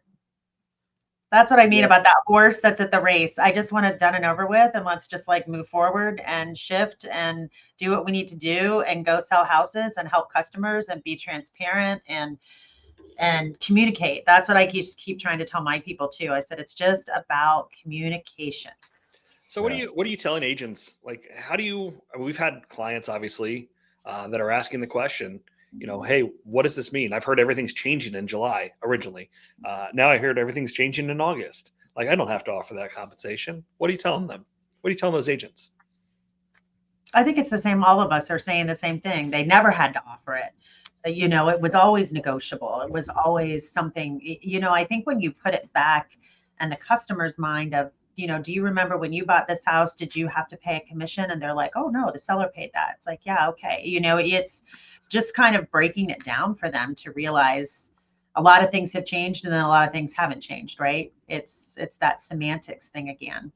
That's what I mean about that horse that's at the race. I just want it done and over with, and let's just like move forward and shift and do what we need to do and go sell houses and help customers and be transparent and communicate. That's what I keep trying to tell my people too. I said it's just about communication. So what are you telling agents? Like, how do you? I mean, we've had clients obviously that are asking the question, you know, hey, what does this mean? I've heard everything's changing in July originally. Now I heard everything's changing in August. Like, I don't have to offer that compensation. What are you telling them? What are you telling those agents? I think it's the same. All of us are saying the same thing. They never had to offer it. You know, it was always negotiable. It was always something, you know, I think when you put it back in the customer's mind of, you know, do you remember when you bought this house, did you have to pay a commission? And they're like, oh no, the seller paid that. It's like, yeah, okay. You know, it's just kind of breaking it down for them to realize a lot of things have changed and then a lot of things haven't changed, right? It's that semantics thing again.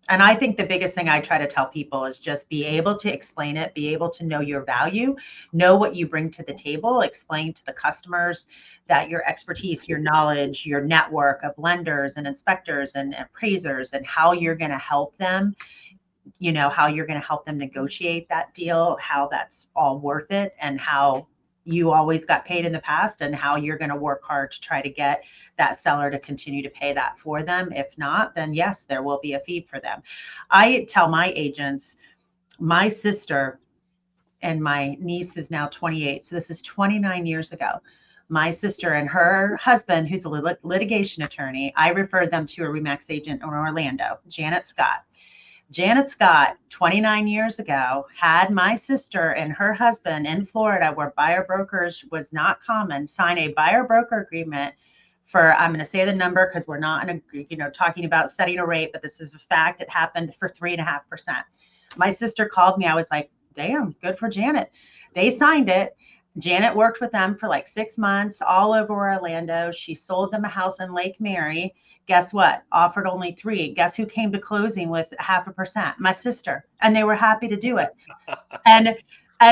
And I think the biggest thing I try to tell people is just be able to explain it, be able to know your value, know what you bring to the table, explain to the customers that your expertise, your knowledge, your network of lenders and inspectors and appraisers, and how you're going to help them, you know, how you're going to help them negotiate that deal, how that's all worth it, and how you always got paid in the past, and how you're going to work hard to try to get that seller to continue to pay that for them. If not, then yes, there will be a fee for them. I tell my agents, my sister and my niece is now 28. So this is 29 years ago. My sister and her husband, who's a litigation attorney, I referred them to a RE/MAX agent in Orlando, Janet Scott. Janet Scott, 29 years ago, had my sister and her husband in Florida, where buyer brokers was not common, sign a buyer broker agreement for, I'm going to say the number because we're not in a, you know, talking about setting a rate, but this is a fact. It happened for 3.5%. My sister called me. I was like, damn, good for Janet. They signed it. Janet worked with them for like 6 months all over Orlando. She sold them a house in Lake Mary. Guess what? Offered only 3. Guess who came to closing with 0.5%? My sister. And they were happy to do it. And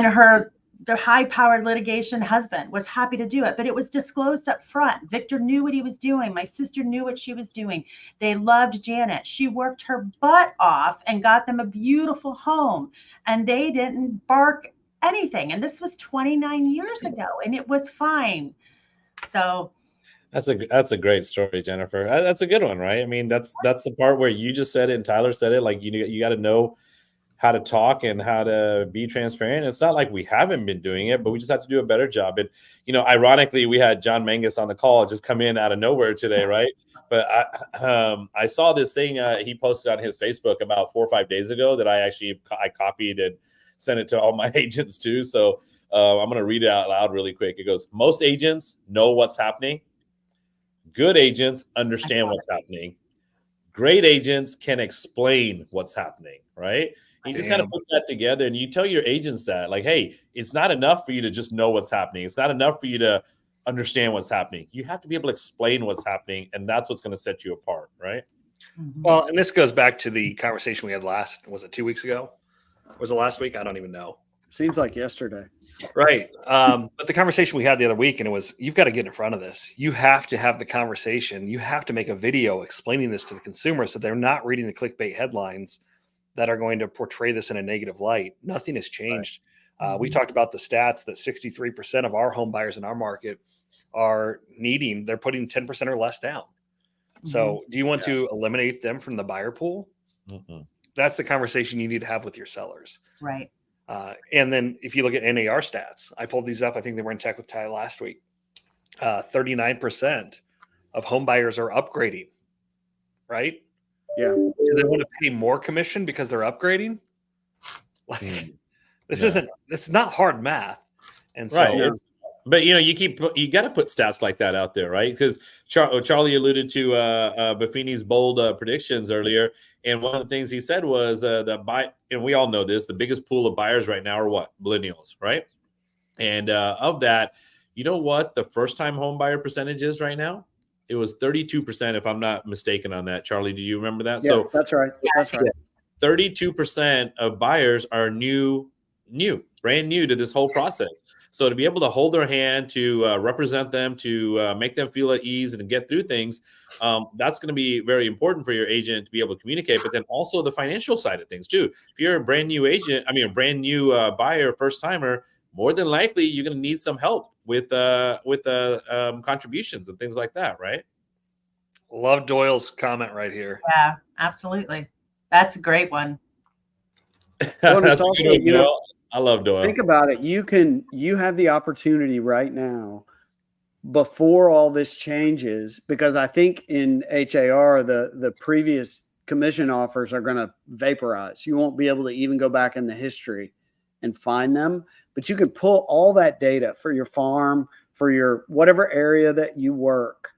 her the high-powered litigation husband was happy to do it, but it was disclosed up front. Victor knew what he was doing. My sister knew what she was doing. They loved Janet. She worked her butt off and got them a beautiful home, and they didn't bark anything. And this was 29 years ago, and it was fine. So That's a great story, Jennifer. That's a good one, right? I mean, that's the part where you just said it and Tyler said it. Like you got to know how to talk and how to be transparent. It's not like we haven't been doing it, but we just have to do a better job. And ironically, we had John Mangus on the call just come in out of nowhere today, right? But I saw this thing he posted on his Facebook about 4 or 5 days ago that I copied and sent it to all my agents too. So I'm going to read it out loud really quick. It goes, most agents know what's happening. Good agents understand what's happening. Great agents can explain what's happening, right? You just got to put that together, and you tell your agents that, like, hey, it's not enough for you to just know what's happening. It's not enough for you to understand what's happening. You have to be able to explain what's happening, and that's what's going to set you apart, right? Well, and this goes back to the conversation we had was it 2 weeks ago? Was it last week? I don't even know. Seems like yesterday. Right. But the conversation we had the other week, and it was, you've got to get in front of this. You have to have the conversation. You have to make a video explaining this to the consumer so they're not reading the clickbait headlines that are going to portray this in a negative light. Nothing has changed. Right. We talked about the stats that 63% of our home buyers in our market they're putting 10% or less down. So do you want to eliminate them from the buyer pool? That's the conversation you need to have with your sellers. Right. And then if you look at NAR stats, I pulled these up. I think they were in Tech with Ty last week. 39% of home buyers are upgrading, right? Yeah. Do they want to pay more commission because they're upgrading? Like it's not hard math. And so, right. But you got to put stats like that out there, right? Because Charlie alluded to Buffini's bold predictions earlier, and one of the things he said was and we all know this, the biggest pool of buyers right now are what? Millennials, right? And of that, you know what the first-time home buyer percentage is right now? It was 32%, if I'm not mistaken on that. Charlie, do you remember that? Yeah, so that's right. That's right. 32% of buyers are brand new to this whole process. So to be able to hold their hand, to represent them, to make them feel at ease and get through things, that's going to be very important for your agent to be able to communicate. But then also the financial side of things too. If you're a brand new buyer, first timer, more than likely you're going to need some help with contributions and things like that, right? Love Doyle's comment right here. Yeah, absolutely. That's a great one. Well, That's also, a good one, Doyle. I love Doyle. Think about it. You have the opportunity right now before all this changes, because I think in HAR, the previous commission offers are going to vaporize. You won't be able to even go back in the history and find them, but you can pull all that data for your farm, for your whatever area that you work,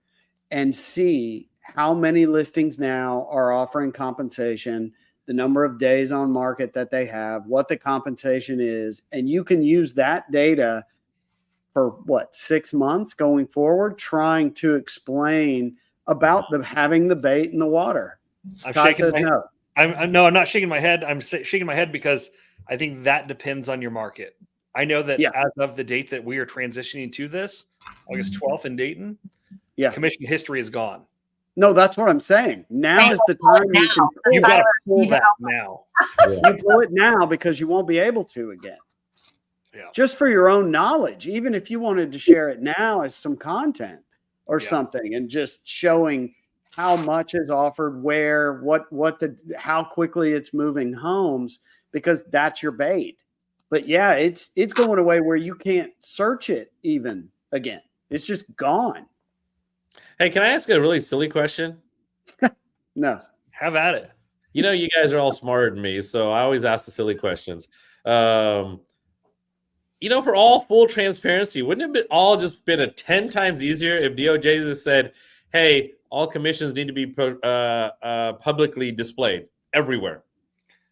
and see how many listings now are offering compensation, the number of days on market that they have, what the compensation is, and you can use that data for 6 months going forward, trying to explain about having the bait in the water. Ty says no. I'm not shaking my head. I'm shaking my head because I think that depends on your market. I know that as of the date that we are transitioning to this, August 12th in Dayton, commission history is gone. No, that's what I'm saying. Now is the time you've got to pull that now. You pull it now because you won't be able to again. Yeah. Just for your own knowledge, even if you wanted to share it now as some content or something, and just showing how much is offered, where, how quickly it's moving homes, because that's your bait. But yeah, it's going away where you can't search it even again. It's just gone. Hey, can I ask a really silly question? No. Have at it. You guys are all smarter than me, so I always ask the silly questions. For all full transparency, wouldn't it all just been a 10 times easier if DOJ just said, hey, all commissions need to be publicly displayed everywhere?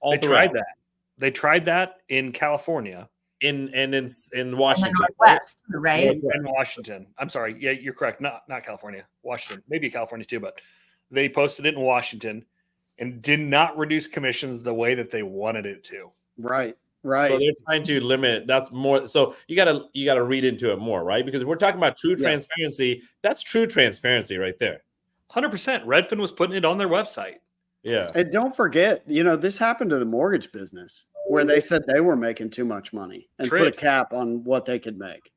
They tried that in California. In Washington, Northwest, right? In Washington. I'm sorry. Yeah, you're correct. Not California, Washington. Maybe California too, but they posted it in Washington and did not reduce commissions the way that they wanted it to. Right. Right. So they're trying to limit. That's more. So you gotta read into it more, right? Because if we're talking about true Yeah. transparency, that's true transparency right there. 100%. Redfin was putting it on their website. Yeah. And don't forget, this happened to the mortgage business where they said they were making too much money and put a Trick. cap on what they could make.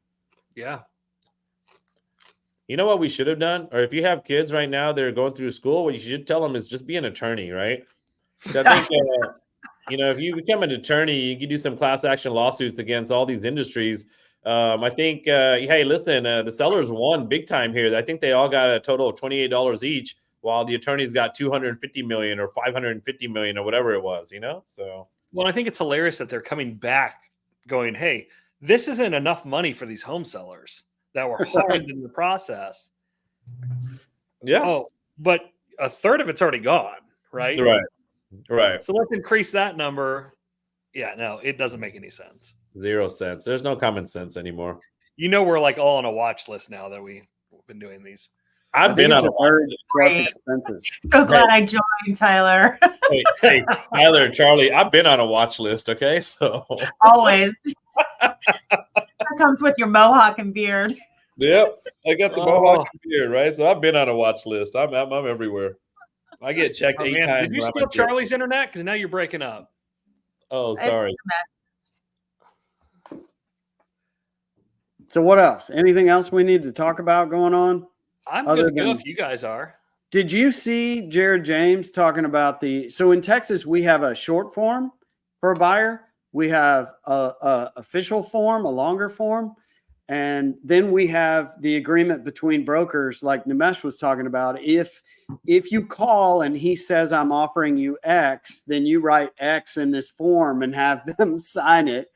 Yeah. You know what we should have done? Or if you have kids right now, they're going through school, what you should tell them is just be an attorney, right? So I think, if you become an attorney, you can do some class action lawsuits against all these industries. I think, hey, listen, the sellers won big time here. I think they all got a total of $28 each, while the attorneys got $250 million or $550 million or whatever it was, So, Well, I think it's hilarious that they're coming back going, hey, this isn't enough money for these home sellers that were harmed in the process. yeah. Oh, but a third of it's already gone, right? Right. So let's increase that number. Yeah, no, it doesn't make any sense. 0 cents. There's no common sense anymore. We're like all on a watch list now that we've been doing these. I've been on a third plus Great. expenses. So glad I joined, Tyler. hey, Tyler, Charlie, I've been on a watch list. Okay, so Always. That comes with your mohawk and beard. yep, I got the Oh. mohawk here, right? So I've been on a watch list. I'm everywhere. I get checked Oh, 8 man, times. did you when I'm steal at the- Charlie's internet? Because now you're breaking up. Oh, It's sorry. So what else? Anything else we need to talk about going on? I'm Other good to go than- if you guys are. Did you see Jared James talking about so in Texas, we have a short form for a buyer. We have a official form, a longer form. And then we have the agreement between brokers, like Nimesh was talking about. If you call and he says, I'm offering you X, then you write X in this form and have them sign it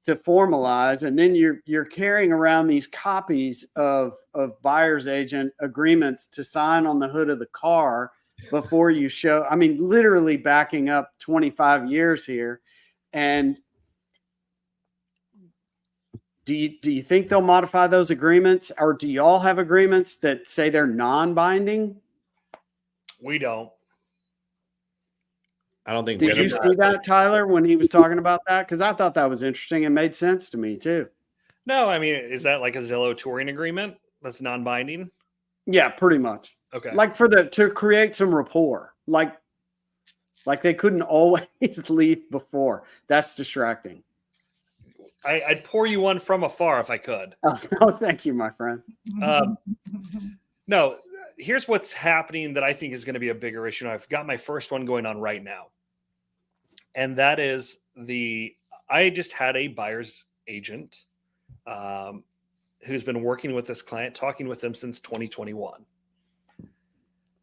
to formalize. And then you're carrying around these copies of buyer's agent agreements to sign on the hood of the car before you show. I mean, literally backing up 25 years here. And do you think they'll modify those agreements, or do y'all have agreements that say they're non-binding? We don't. I don't think. Did you Jennifer- see that, Tyler, when he was talking about that? Because I thought that was interesting. It made sense to me too. No, I mean, is that like a Zillow touring agreement that's non-binding? Yeah, pretty much. Okay. Like to create some rapport. Like they couldn't always leave before. That's distracting. I'd pour you one from afar if I could. Oh, thank you, my friend. No, here's what's happening that I think is going to be a bigger issue. And I've got my first one going on right now. And that is I just had a buyer's agent who's been working with this client, talking with them since 2021.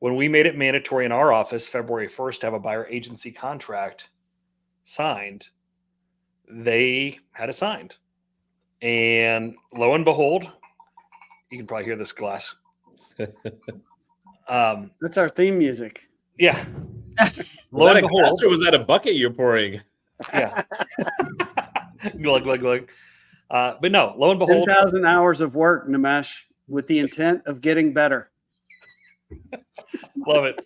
When we made it mandatory in our office, February 1st, to have a buyer agency contract signed, they had it signed. And lo and behold, you can probably hear this glass. That's our theme music. Yeah. Was Lo that and a glass behold, or was that a bucket you're pouring? yeah. Glug, glug, glug. But no, lo and behold, 10,000 hours of work, Nimesh, with the intent of getting better. love it.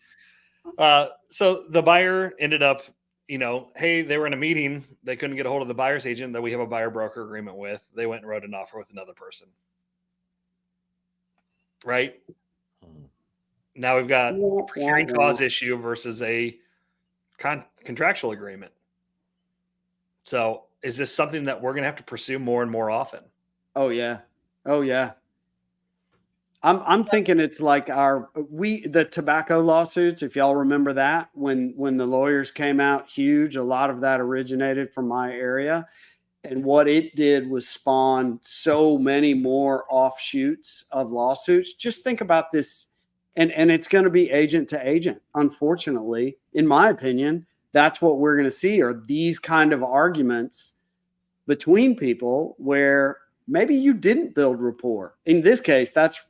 So the buyer ended up, hey, they were in a meeting. They couldn't get a hold of the buyer's agent that we have a buyer broker agreement with. They went and wrote an offer with another person. Right? Now we've got a hearing cause issue versus a contractual agreement. So is this something that we're going to have to pursue more and more often? Oh yeah. Oh yeah. I'm thinking it's like the tobacco lawsuits, if y'all remember that, when the lawyers came out huge, a lot of that originated from my area. And what it did was spawn so many more offshoots of lawsuits. Just think about this. And it's going to be agent to agent. Unfortunately, in my opinion, that's what we're going to see are these kind of arguments between people where maybe you didn't build rapport. In this case, that's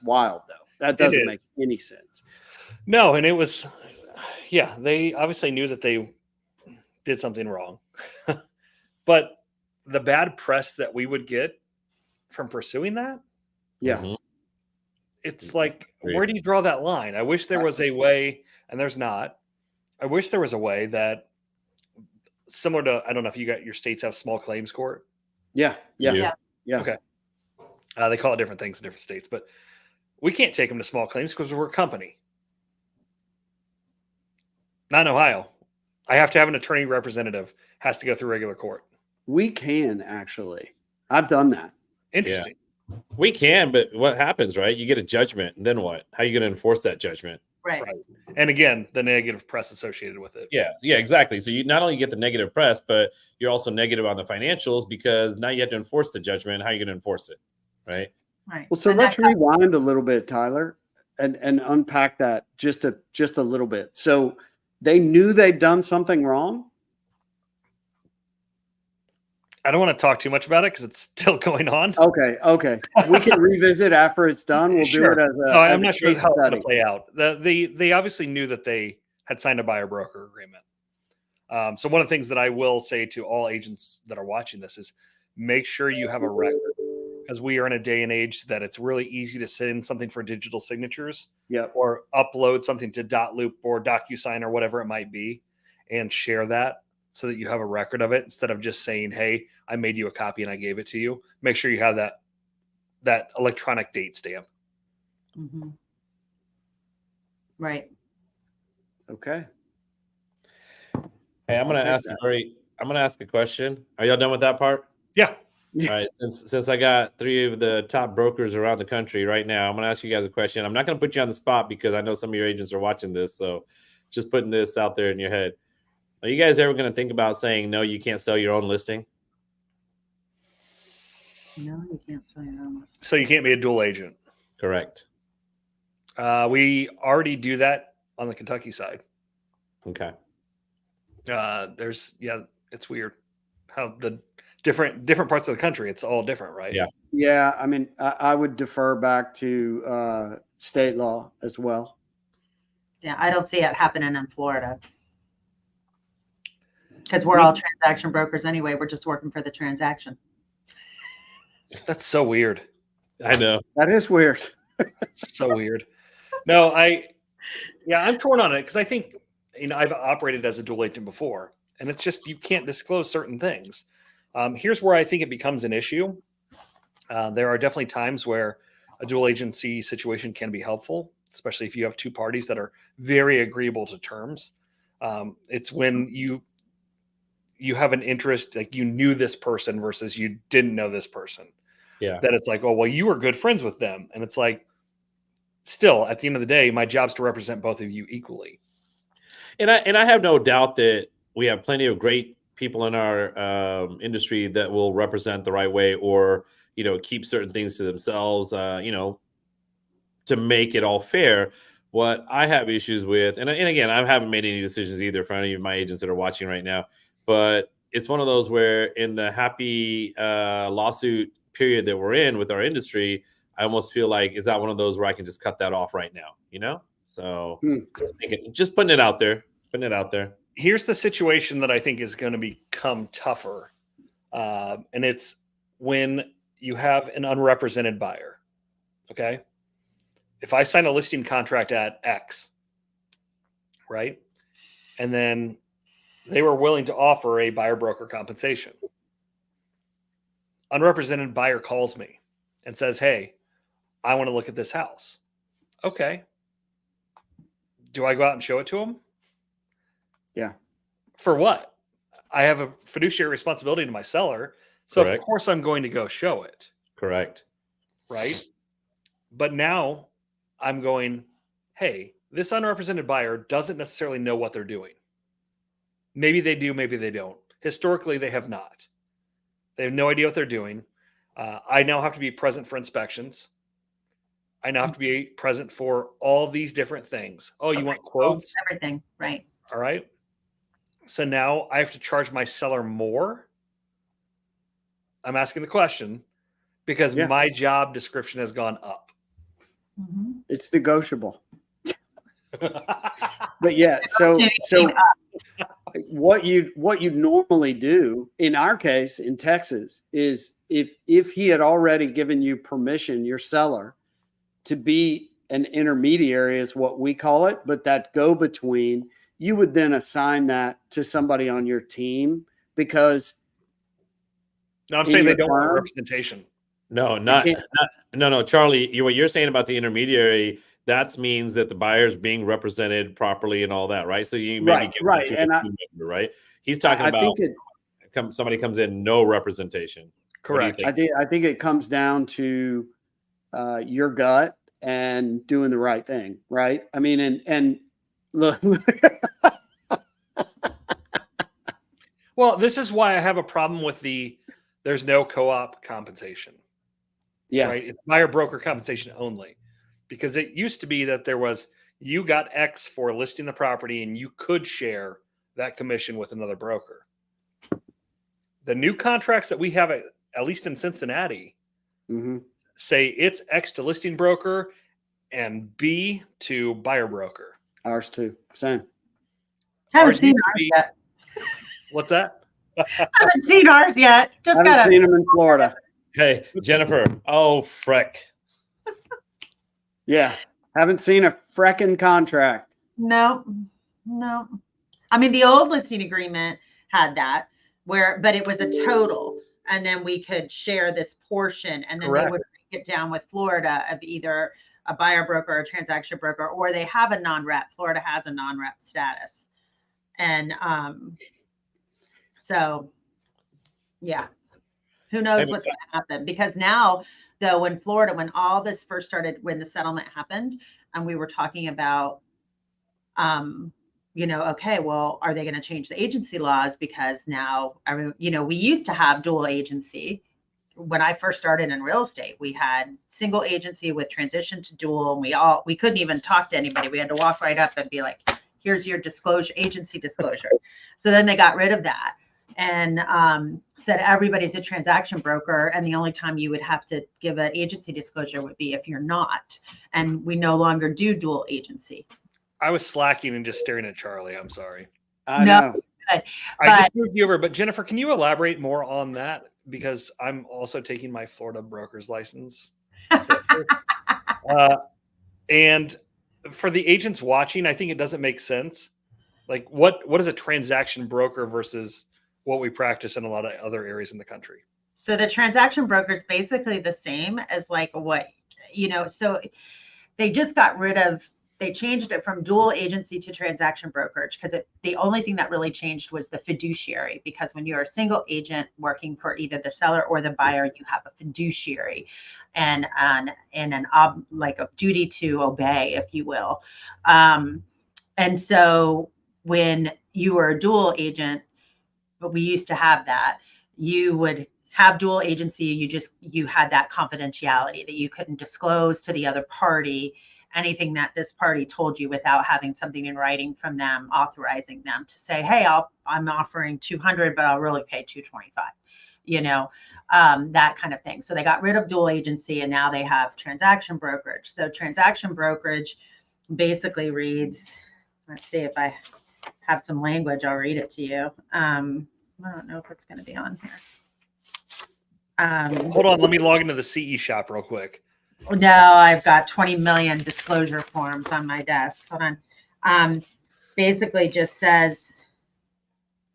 wild, though. That doesn't make any sense. No, and it was, they obviously knew that they did something wrong. But the bad press that we would get from pursuing that, Yeah. Mhm. it's like, Agreed. where do you draw that line? I wish there was a way, and there's not. I wish there was a way that similar to, I don't know if you got your states have small claims court. Yeah. Yeah. Yeah. Yeah. Okay. They call it different things in different states, but we can't take them to small claims because we're a company. Not in Ohio. I have to have an attorney representative, has to go through regular court. We can actually. I've done that. Interesting. We can, but what happens, right? You get a judgment, and then what? How are you going to enforce that judgment? Right. Right. And again, the negative press associated with it. Yeah, exactly. So you not only get the negative press, but you're also negative on the financials because now you have to enforce the judgment. How are you going to enforce it, right? Right. Well, so And let's that- rewind a little bit, Tyler, and unpack that just a little bit. So they knew they'd done something wrong. I don't want to talk too much about it because it's still going on. Okay. We can revisit after it's done. We'll Sure. do it as a. No, as I'm a not sure case how it's going study. to play out. They obviously knew that they had signed a buyer broker agreement. So one of the things that I will say to all agents that are watching this is make sure you have a record, because we are in a day and age that it's really easy to send something for digital signatures Yep. or upload something to Dotloop or DocuSign or whatever it might be and share that so that you have a record of it instead of just saying, hey, I made you a copy and I gave it to you. Make sure you have that electronic date stamp. Mhm. Right. Okay. Hey, I'm I'll going to take ask that. I'm going to ask a question. Are y'all done with that part? Yeah. All right. Since I got 3 of the top brokers around the country right now, I'm going to ask you guys a question. I'm not going to put you on the spot because I know some of your agents are watching this. So just putting this out there in your head. Are you guys ever going to think about saying, no, you can't sell your own listing? No, you can't say that. So you can't be a dual agent. Correct. We already do that on the Kentucky side. Okay. It's weird how the different parts of the country, it's all different, right? Yeah. Yeah. I mean, I would defer back to state law as well. Yeah, I don't see it happening in Florida. Because we're all transaction brokers anyway. We're just working for the transaction. That's so weird. I know. That is weird. It's so weird. No, I'm torn on it because I think, I've operated as a dual agent before, and it's just you can't disclose certain things. Here's where I think it becomes an issue. There are definitely times where a dual agency situation can be helpful, especially if you have two parties that are very agreeable to terms. It's when you have an interest, like you knew this person versus you didn't know this person. Yeah. That it's like, oh, well, you were good friends with them. And it's like, still, at the end of the day, my job's to represent both of you equally. And I have no doubt that we have plenty of great people in our industry that will represent the right way or, keep certain things to themselves, to make it all fair. What I have issues with, and again, I haven't made any decisions either for any of my agents that are watching right now, but it's one of those where in the happy lawsuit period that we're in with our industry, I almost feel like, is that one of those where I can just cut that off right now, So just putting it out there, Here's the situation that I think is going to become tougher. And it's when you have an unrepresented buyer. Okay. If I sign a listing contract at X, right? And then they were willing to offer a buyer broker compensation. Unrepresented buyer calls me and says, hey, I want to look at this house. Okay. Do I go out and show it to him? Yeah. For what? I have a fiduciary responsibility to my seller. So Correct. of course I'm going to go show it. Correct. Right. But now I'm going, hey, this unrepresented buyer doesn't necessarily know what they're doing. Maybe they do, maybe they don't. Historically, they have not. They have no idea what they're doing. I now have to be present for inspections. I now have to be present for all these different things. Oh, you want quotes? Everything. Right. All right. So now I have to charge my seller more. I'm asking the question because my job description has gone up. Mm-hmm. It's negotiable. But yeah, so what you normally do in our case in Texas is if he had already given you permission, your seller, to be an intermediary is what we call it, but that go between you would then assign that to somebody on your team because No, I'm in saying they your don't want firm? representation. No, can't- no, Charlie. What you're saying about the intermediary, that means that the buyer's being represented properly and all that, right? So you maybe Right, give right. it to And a I, team member, right? He's talking I about think it, somebody comes in, no representation. What do you Correct. think? I think it comes down to your gut and doing the right thing, right? I mean, and look, Well, this is why I have a problem with there's no co-op compensation, yeah, right? It's buyer broker compensation only, because it used to be that there was, you got X for listing the property and you could share that commission with another broker. The new contracts that we have, at least in Cincinnati, hmm say it's X to listing broker and B to buyer broker. ours too. Same. Haven't Ours seen used to ours be- yet. What's that? Haven't seen ours yet. Just Haven't gotta. seen them in Florida. Hey, Jennifer. Oh, frick. Yeah, haven't seen a freckin' contract. No, no. I mean, the old listing agreement had that but it was a total, and then we could share this portion, and then Correct. they would break it down with Florida of either a buyer broker or a transaction broker, or they have a non-rep. Florida has a non-rep status, and so yeah, who knows Maybe what's going to happen? Because now, though, in Florida, when all this first started, when the settlement happened, and we were talking about okay, well, are they going to change the agency laws? Because now, we used to have dual agency. When I first started in real estate, we had single agency with transition to dual, and we couldn't even talk to anybody. We had to walk right up and be like, here's your agency disclosure. So then they got rid of that and said everybody's a transaction broker, and the only time you would have to give an agency disclosure would be if you're not. And we no longer do dual agency. I was slacking and just staring at Charlie. I'm sorry. I No. know. I But- just moved you over, but Jennifer, can you elaborate more on that? Because I'm also taking my Florida broker's license. And for the agents watching, I think it doesn't make sense. Like, what is a transaction broker versus what we practice in a lot of other areas in the country? So the transaction broker is basically the same as like what, so they just they changed it from dual agency to transaction brokerage, because the only thing that really changed was the fiduciary, because when you're a single agent working for either the seller or the buyer, you have a fiduciary and like a duty to obey, if you will. And so when you were a dual agent, but we used to have that, you would have dual agency, you had that confidentiality that you couldn't disclose to the other party anything that this party told you without having something in writing from them authorizing them to say, hey, I'm offering 200, but I'll really pay 225, that kind of thing. So they got rid of dual agency, and now they have transaction brokerage. So transaction brokerage basically reads, let's see if I have some language, I'll read it to you. I don't know if it's going to be on here. Hold on, let me log into the CE shop real quick. No, I've got 20 million disclosure forms on my desk. Hold on. Basically just says,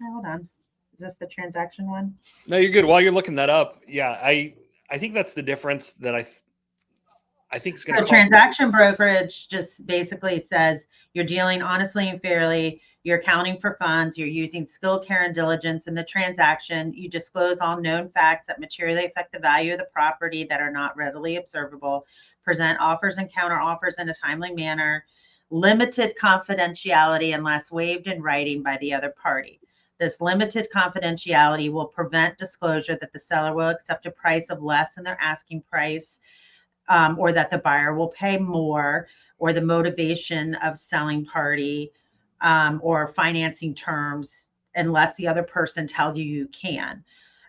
hold on. Is this the transaction one? No, you're good. While you're looking that up, yeah, I think that's the difference that I think is going So to transaction brokerage just basically says you're dealing honestly and fairly. You're accounting for funds. You're using skill, care, and diligence in the transaction. You disclose all known facts that materially affect the value of the property that are not readily observable. Present offers and counter offers in a timely manner. Limited confidentiality unless waived in writing by the other party. This limited confidentiality will prevent disclosure that the seller will accept a price of less than their asking price, or that the buyer will pay more, or the motivation of selling party, or financing terms, unless the other person tells you can.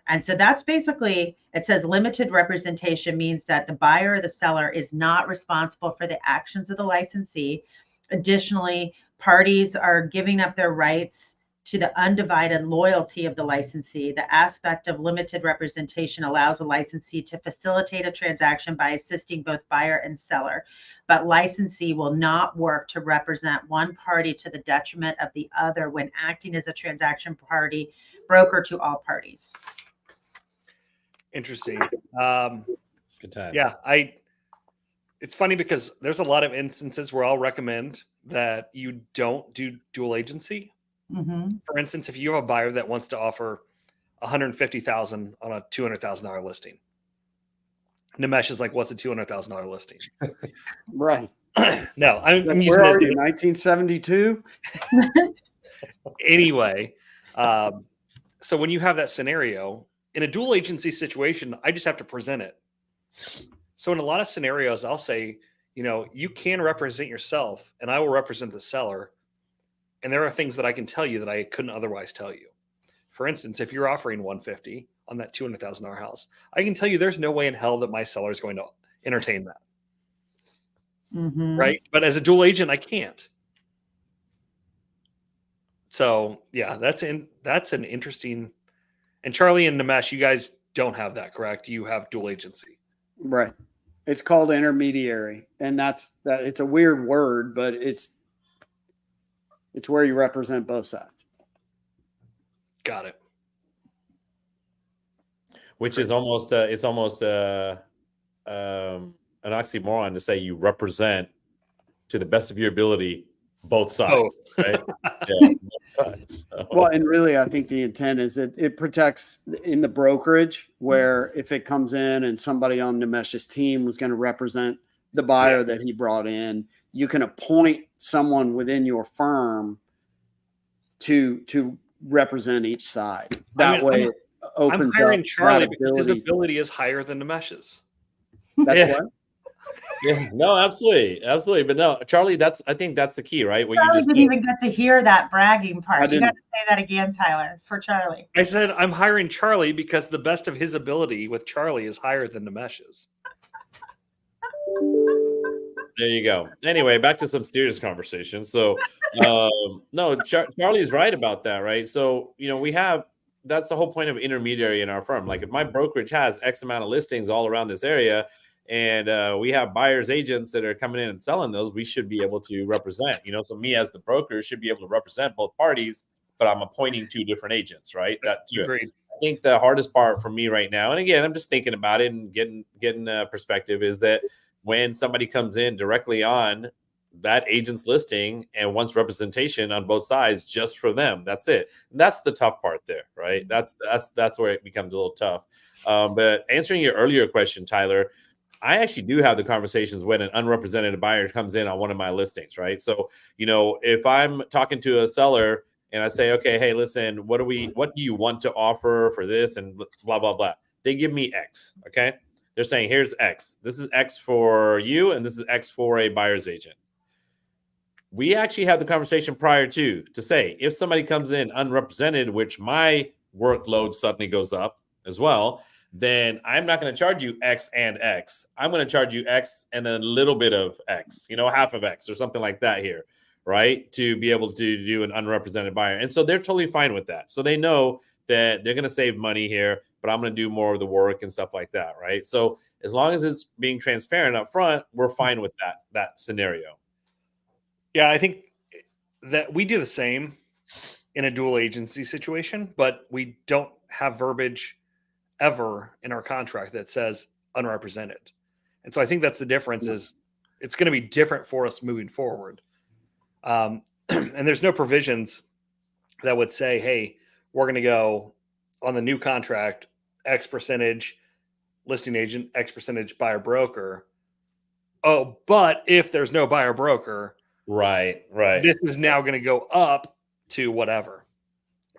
And so that's basically, it says limited representation means that the buyer or the seller is not responsible for the actions of the licensee. Additionally, parties are giving up their rights to the undivided loyalty of the licensee. The aspect of limited representation allows a licensee to facilitate a transaction by assisting both buyer and seller, but licensee will not work to represent one party to the detriment of the other when acting as a transaction party broker to all parties. Interesting. Good times. Yeah, it's funny because there's a lot of instances where I'll recommend that you don't do dual agency. Mm-hmm. For instance, if you have a buyer that wants to offer $150,000 on a $200,000 listing, Nimesh is like, "What's a $200,000 listing?" Right. No, I'm Like, using where this are you? 1972. anyway. So when you have that scenario in a dual agency situation, I just have to present it. So in a lot of scenarios, I'll say, you can represent yourself, and I will represent the seller. And there are things that I can tell you that I couldn't otherwise tell you. For instance, if you're offering 150 on that $200,000 house, I can tell you there's no way in hell that my seller is going to entertain that. Mm-hmm. Right. But as a dual agent, I can't. So yeah, that's an interesting. And Charlie and Nimesh, you guys don't have that, correct? You have dual agency. Right. It's called intermediary, and that's that. It's a weird word, but it's where you represent both sides. Got it. Which is almost it's almost an oxymoron to say you represent to the best of your ability both sides, right? Yeah, both sides. So. Well, and really, I think the intent is that it protects in the brokerage, where if it comes in and somebody on Nimesh's team was going to represent the buyer that he brought in, you can appoint someone within your firm to represent each side. That way, it opens I'm hiring up Charlie that because his ability. ability is higher than Nimesh's. That's Yeah. what. Yeah, no, absolutely. But no, Charlie, I think that's the key, right? What Charlie you just didn't said. even get to hear that bragging I part. You didn't. got to say that again, Tyler, for Charlie. I said I'm hiring Charlie because the best of his ability with Charlie is higher than Nimesh's. There you go. Anyway, back to some serious conversation. So, no, Charlie's right about that, right? So, that's the whole point of intermediary in our firm. Like if my brokerage has X amount of listings all around this area, and we have buyers agents that are coming in and selling those, we should be able to represent, so me as the broker should be able to represent both parties, but I'm appointing two different agents, right? That too. Agreed. I think the hardest part for me right now, and again, I'm just thinking about it and getting perspective, is that when somebody comes in directly on that agent's listing and wants representation on both sides just for them, that's it. And that's the tough part there, right? That's where it becomes a little tough. But answering your earlier question, Tyler, I actually do have the conversations when an unrepresented buyer comes in on one of my listings, right? So, if I'm talking to a seller and I say, okay, hey, listen, what do you want to offer for this and blah, blah, blah. They give me X, okay? They're saying, here's X. This is X for you, and this is X for a buyer's agent. We actually had the conversation prior to say, if somebody comes in unrepresented, which my workload suddenly goes up as well, then I'm not going to charge you X and X. I'm going to charge you X and then a little bit of X, half of X or something like that here, right? To be able to do an unrepresented buyer. And so they're totally fine with that. So they know that they're going to save money here, but I'm going to do more of the work and stuff like that, right? So as long as it's being transparent up front, we're fine with that scenario. Yeah, I think that we do the same in a dual agency situation, but we don't have verbiage ever in our contract that says unrepresented. And so I think that's the difference is it's going to be different for us moving forward. And there's no provisions that would say, hey, we're going to go on the new contract, X percentage listing agent, X percentage buyer broker. Oh, but if there's no buyer broker, right, this is now going to go up to whatever.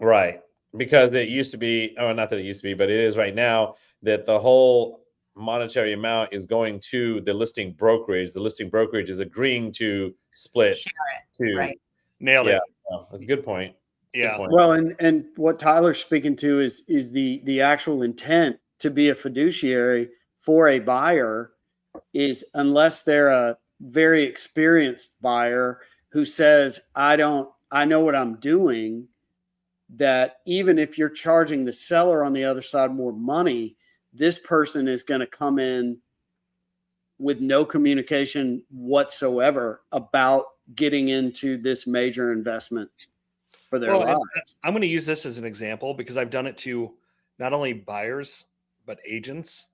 Right. Because it used to be, not that it used to be, but it is right now that the whole monetary amount is going to the listing brokerage. The listing brokerage is agreeing to split. Share it. Right. Nailed it. Oh, that's a good point. Yeah. Good point. Well, and what Tyler's speaking to is the actual intent to be a fiduciary for a buyer is, unless they're a very experienced buyer who says, I know what I'm doing, that even if you're charging the seller on the other side more money, this person is going to come in with no communication whatsoever about getting into this major investment for their Well, and lives. I'm going to use this as an example because I've done it to not only buyers, but agents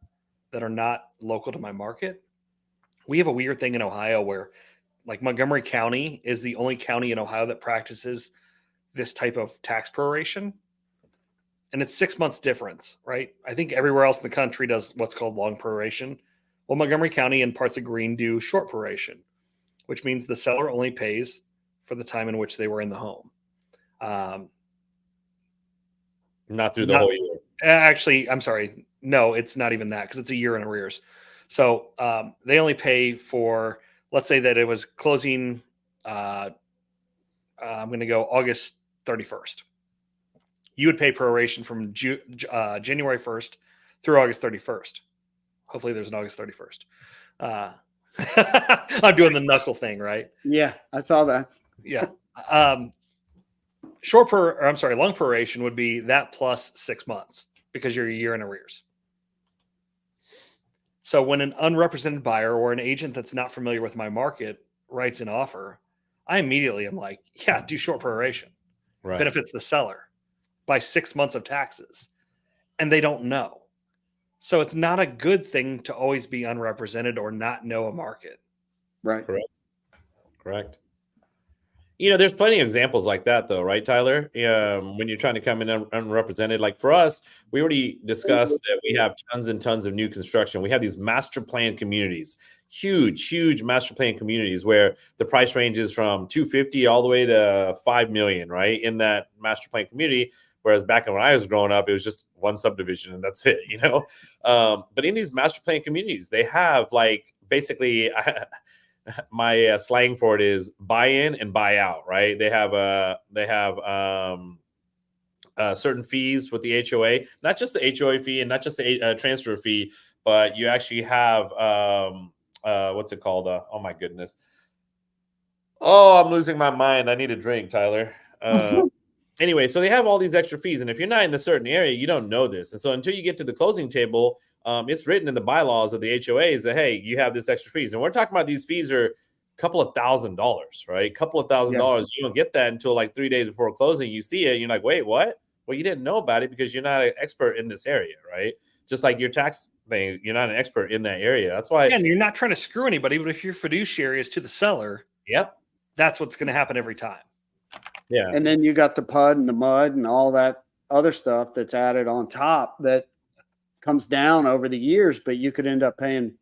that are not local to my market. We have a weird thing in Ohio where, like, Montgomery County is the only county in Ohio that practices this type of tax proration. And it's 6 months difference, right? I think everywhere else in the country does what's called long proration. Well, Montgomery County and parts of Greene do short proration, which means the seller only pays for the time in which they were in the home. Not through the Not- whole year. Actually, I'm sorry. No, it's not even that because it's a year in arrears. So they only pay for, let's say that it was closing, I'm going to go August 31st. You would pay proration from January 1st through August 31st. Hopefully there's an August 31st. I'm doing the knuckle thing, right? Yeah, I saw that. Yeah. Long proration would be that plus 6 months because you're a year in arrears. So when an unrepresented buyer or an agent that's not familiar with my market writes an offer, I immediately am like, yeah, do short proration. Right. Benefits the seller by 6 months of taxes. And they don't know. So it's not a good thing to always be unrepresented or not know a market. Right. Correct. There's plenty of examples like that, though, right, Tyler? When you're trying to come in unrepresented, like for us, we already discussed that we have tons and tons of new construction. We have these master plan communities, huge master plan communities where the price ranges from $250 all the way to $5 million, right? In that master plan community. Whereas back when I was growing up, it was just one subdivision and that's it, But in these master plan communities, they have like basically my slang for it is buy in and buy out, right? They have certain fees with the HOA, not just the HOA fee and not just the transfer fee, but you actually have what's it called? Oh my goodness! Oh, I'm losing my mind. I need a drink, Tyler. Anyway, so they have all these extra fees, and if you're not in a certain area, you don't know this, and so until you get to the closing table. It's written in the bylaws of the HOAs that, hey, you have this extra fees. And we're talking about these fees are a couple of $1,000s, right? $2,000. Yeah. You don't get that until like 3 days before closing. You see it. And you're like, wait, what? Well, you didn't know about it because you're not an expert in this area, right? Just like your tax thing, you're not an expert in that area. That's why. And you're not trying to screw anybody, but if your fiduciary is to the seller, yep, that's what's going to happen every time. Yeah. And then you got the PUD and the MUD and all that other stuff that's added on top that comes down over the years, but you could end up paying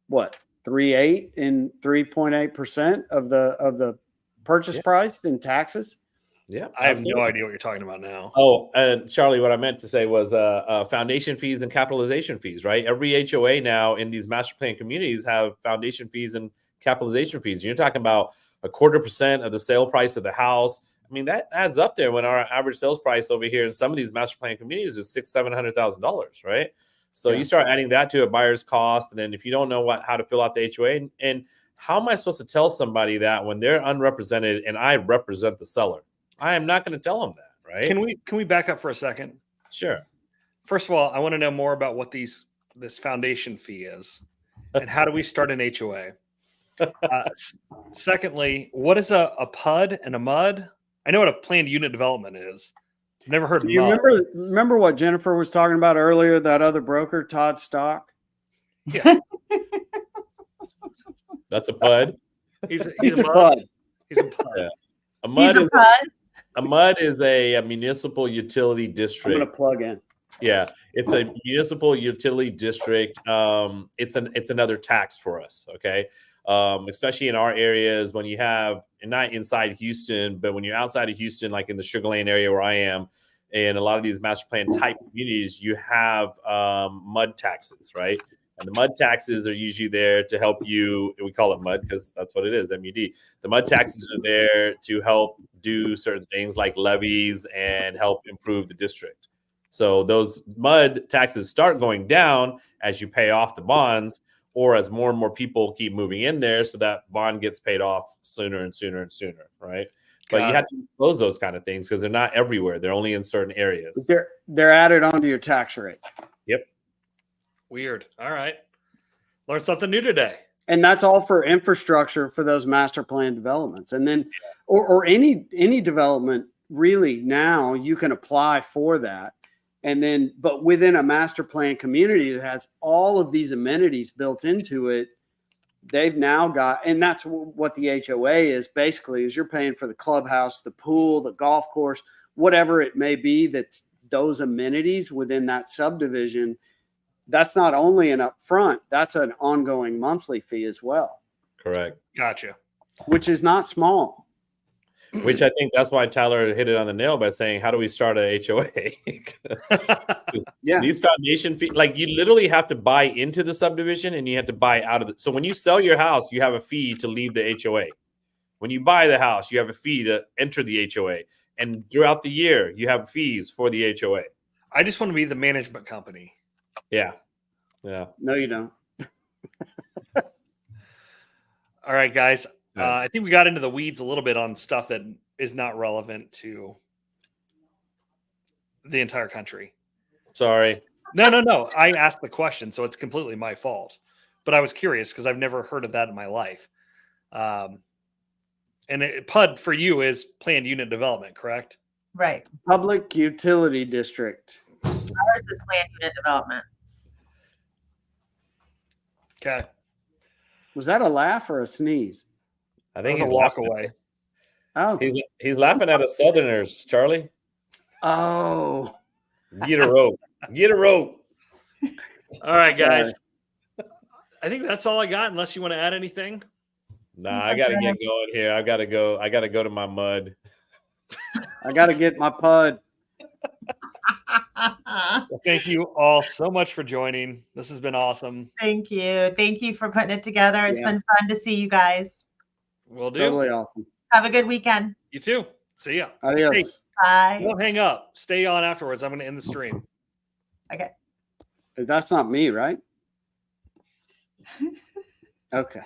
what 3.8 and 3.8% of the purchase price in taxes. Yeah, I have no idea what you're talking about now. Oh, and Charlie, what I meant to say was foundation fees and capitalization fees, right? Every HOA now in these master plan communities have foundation fees and capitalization fees. You're talking about 0.25% of the sale price of the house. I mean, that adds up there when our average sales price over here in some of these master plan communities is $600,000-$700,000, right? So you start adding that to a buyer's cost. And then if you don't know how to fill out the HOA, and how am I supposed to tell somebody that when they're unrepresented and I represent the seller? I am not going to tell them that, right? Can we back up for a second? Sure. First of all, I want to know more about what this foundation fee is and how do we start an HOA? Secondly, what is a PUD and a MUD? I know what a planned unit development is. I've never heard of you MUD. remember what Jennifer was talking about earlier, that other broker, Todd Stock? Yeah. That's a PUD. He's a MUD. PUD. He's a PUD. Yeah. A He's MUD a is PUD. a MUD is a municipal utility I'm district. going to plug in. Yeah, it's a municipal utility district. It's another tax for us. Okay. Especially in our areas when you have, and not inside Houston, but when you're outside of Houston, like in the Sugar Land area where I am, and a lot of these master plan type communities, you have MUD taxes, right? And the MUD taxes are usually there to help you. We call it MUD because that's what it is, MUD. The MUD taxes are there to help do certain things like levies and help improve the district. So those MUD taxes start going down as you pay off the bonds, or as more and more people keep moving in there, so that bond gets paid off sooner and sooner and sooner, right? But Got you it. have to disclose those kind of things because they're not everywhere. They're only in certain areas. They're added onto your tax rate. Weird. All right. Learned something new today. And that's all for infrastructure for those master plan developments. And then, or any development really now you can apply for that. And then, but within a master plan community that has all of these amenities built into it, they've now got, and that's what the HOA is basically, is you're paying for the clubhouse, the pool, the golf course, whatever it may be, that's those amenities within that subdivision. That's not only an upfront, that's an ongoing monthly fee as well, Correct. Gotcha. which is not small. Which I think that's why Tyler hit it on the nail by saying, how do we start a HOA? Yeah. These foundation fees, like you literally have to buy into the subdivision and you have to buy out of it. So when you sell your house, you have a fee to leave the HOA. When you buy the house, you have a fee to enter the HOA. And throughout the year, you have fees for the HOA. I just want to be the management company. Yeah. Yeah. No, you don't. All right, guys. Nice. I think we got into the weeds a little bit on stuff that is not relevant to the entire country. Sorry. No. I asked the question, so it's completely my fault. But I was curious because I've never heard of that in my life. And PUD for you is planned unit development, correct? Right. Public utility district. Ours is planned unit development. Okay. Was that a laugh or a sneeze? I That think was a he's walk laughing. away. Oh, He's laughing at us Southerners, Charlie. oh, Get a rope. Get a rope. All right, guys. Sorry. I think that's all I got, unless you want to add anything. Nah, I gotta get going here. I gotta go to my mud. I got to get my PUD. Well, thank you all so much for joining. This has been awesome. Thank you. Thank you for putting it together. It's Yeah. been fun to see you guys. We'll do. Totally awesome. Have a good weekend. You too. See ya. Adios. Hey. Bye. Don't hang up. Stay on afterwards. I'm going to end the stream. Okay. That's not me, right? Okay.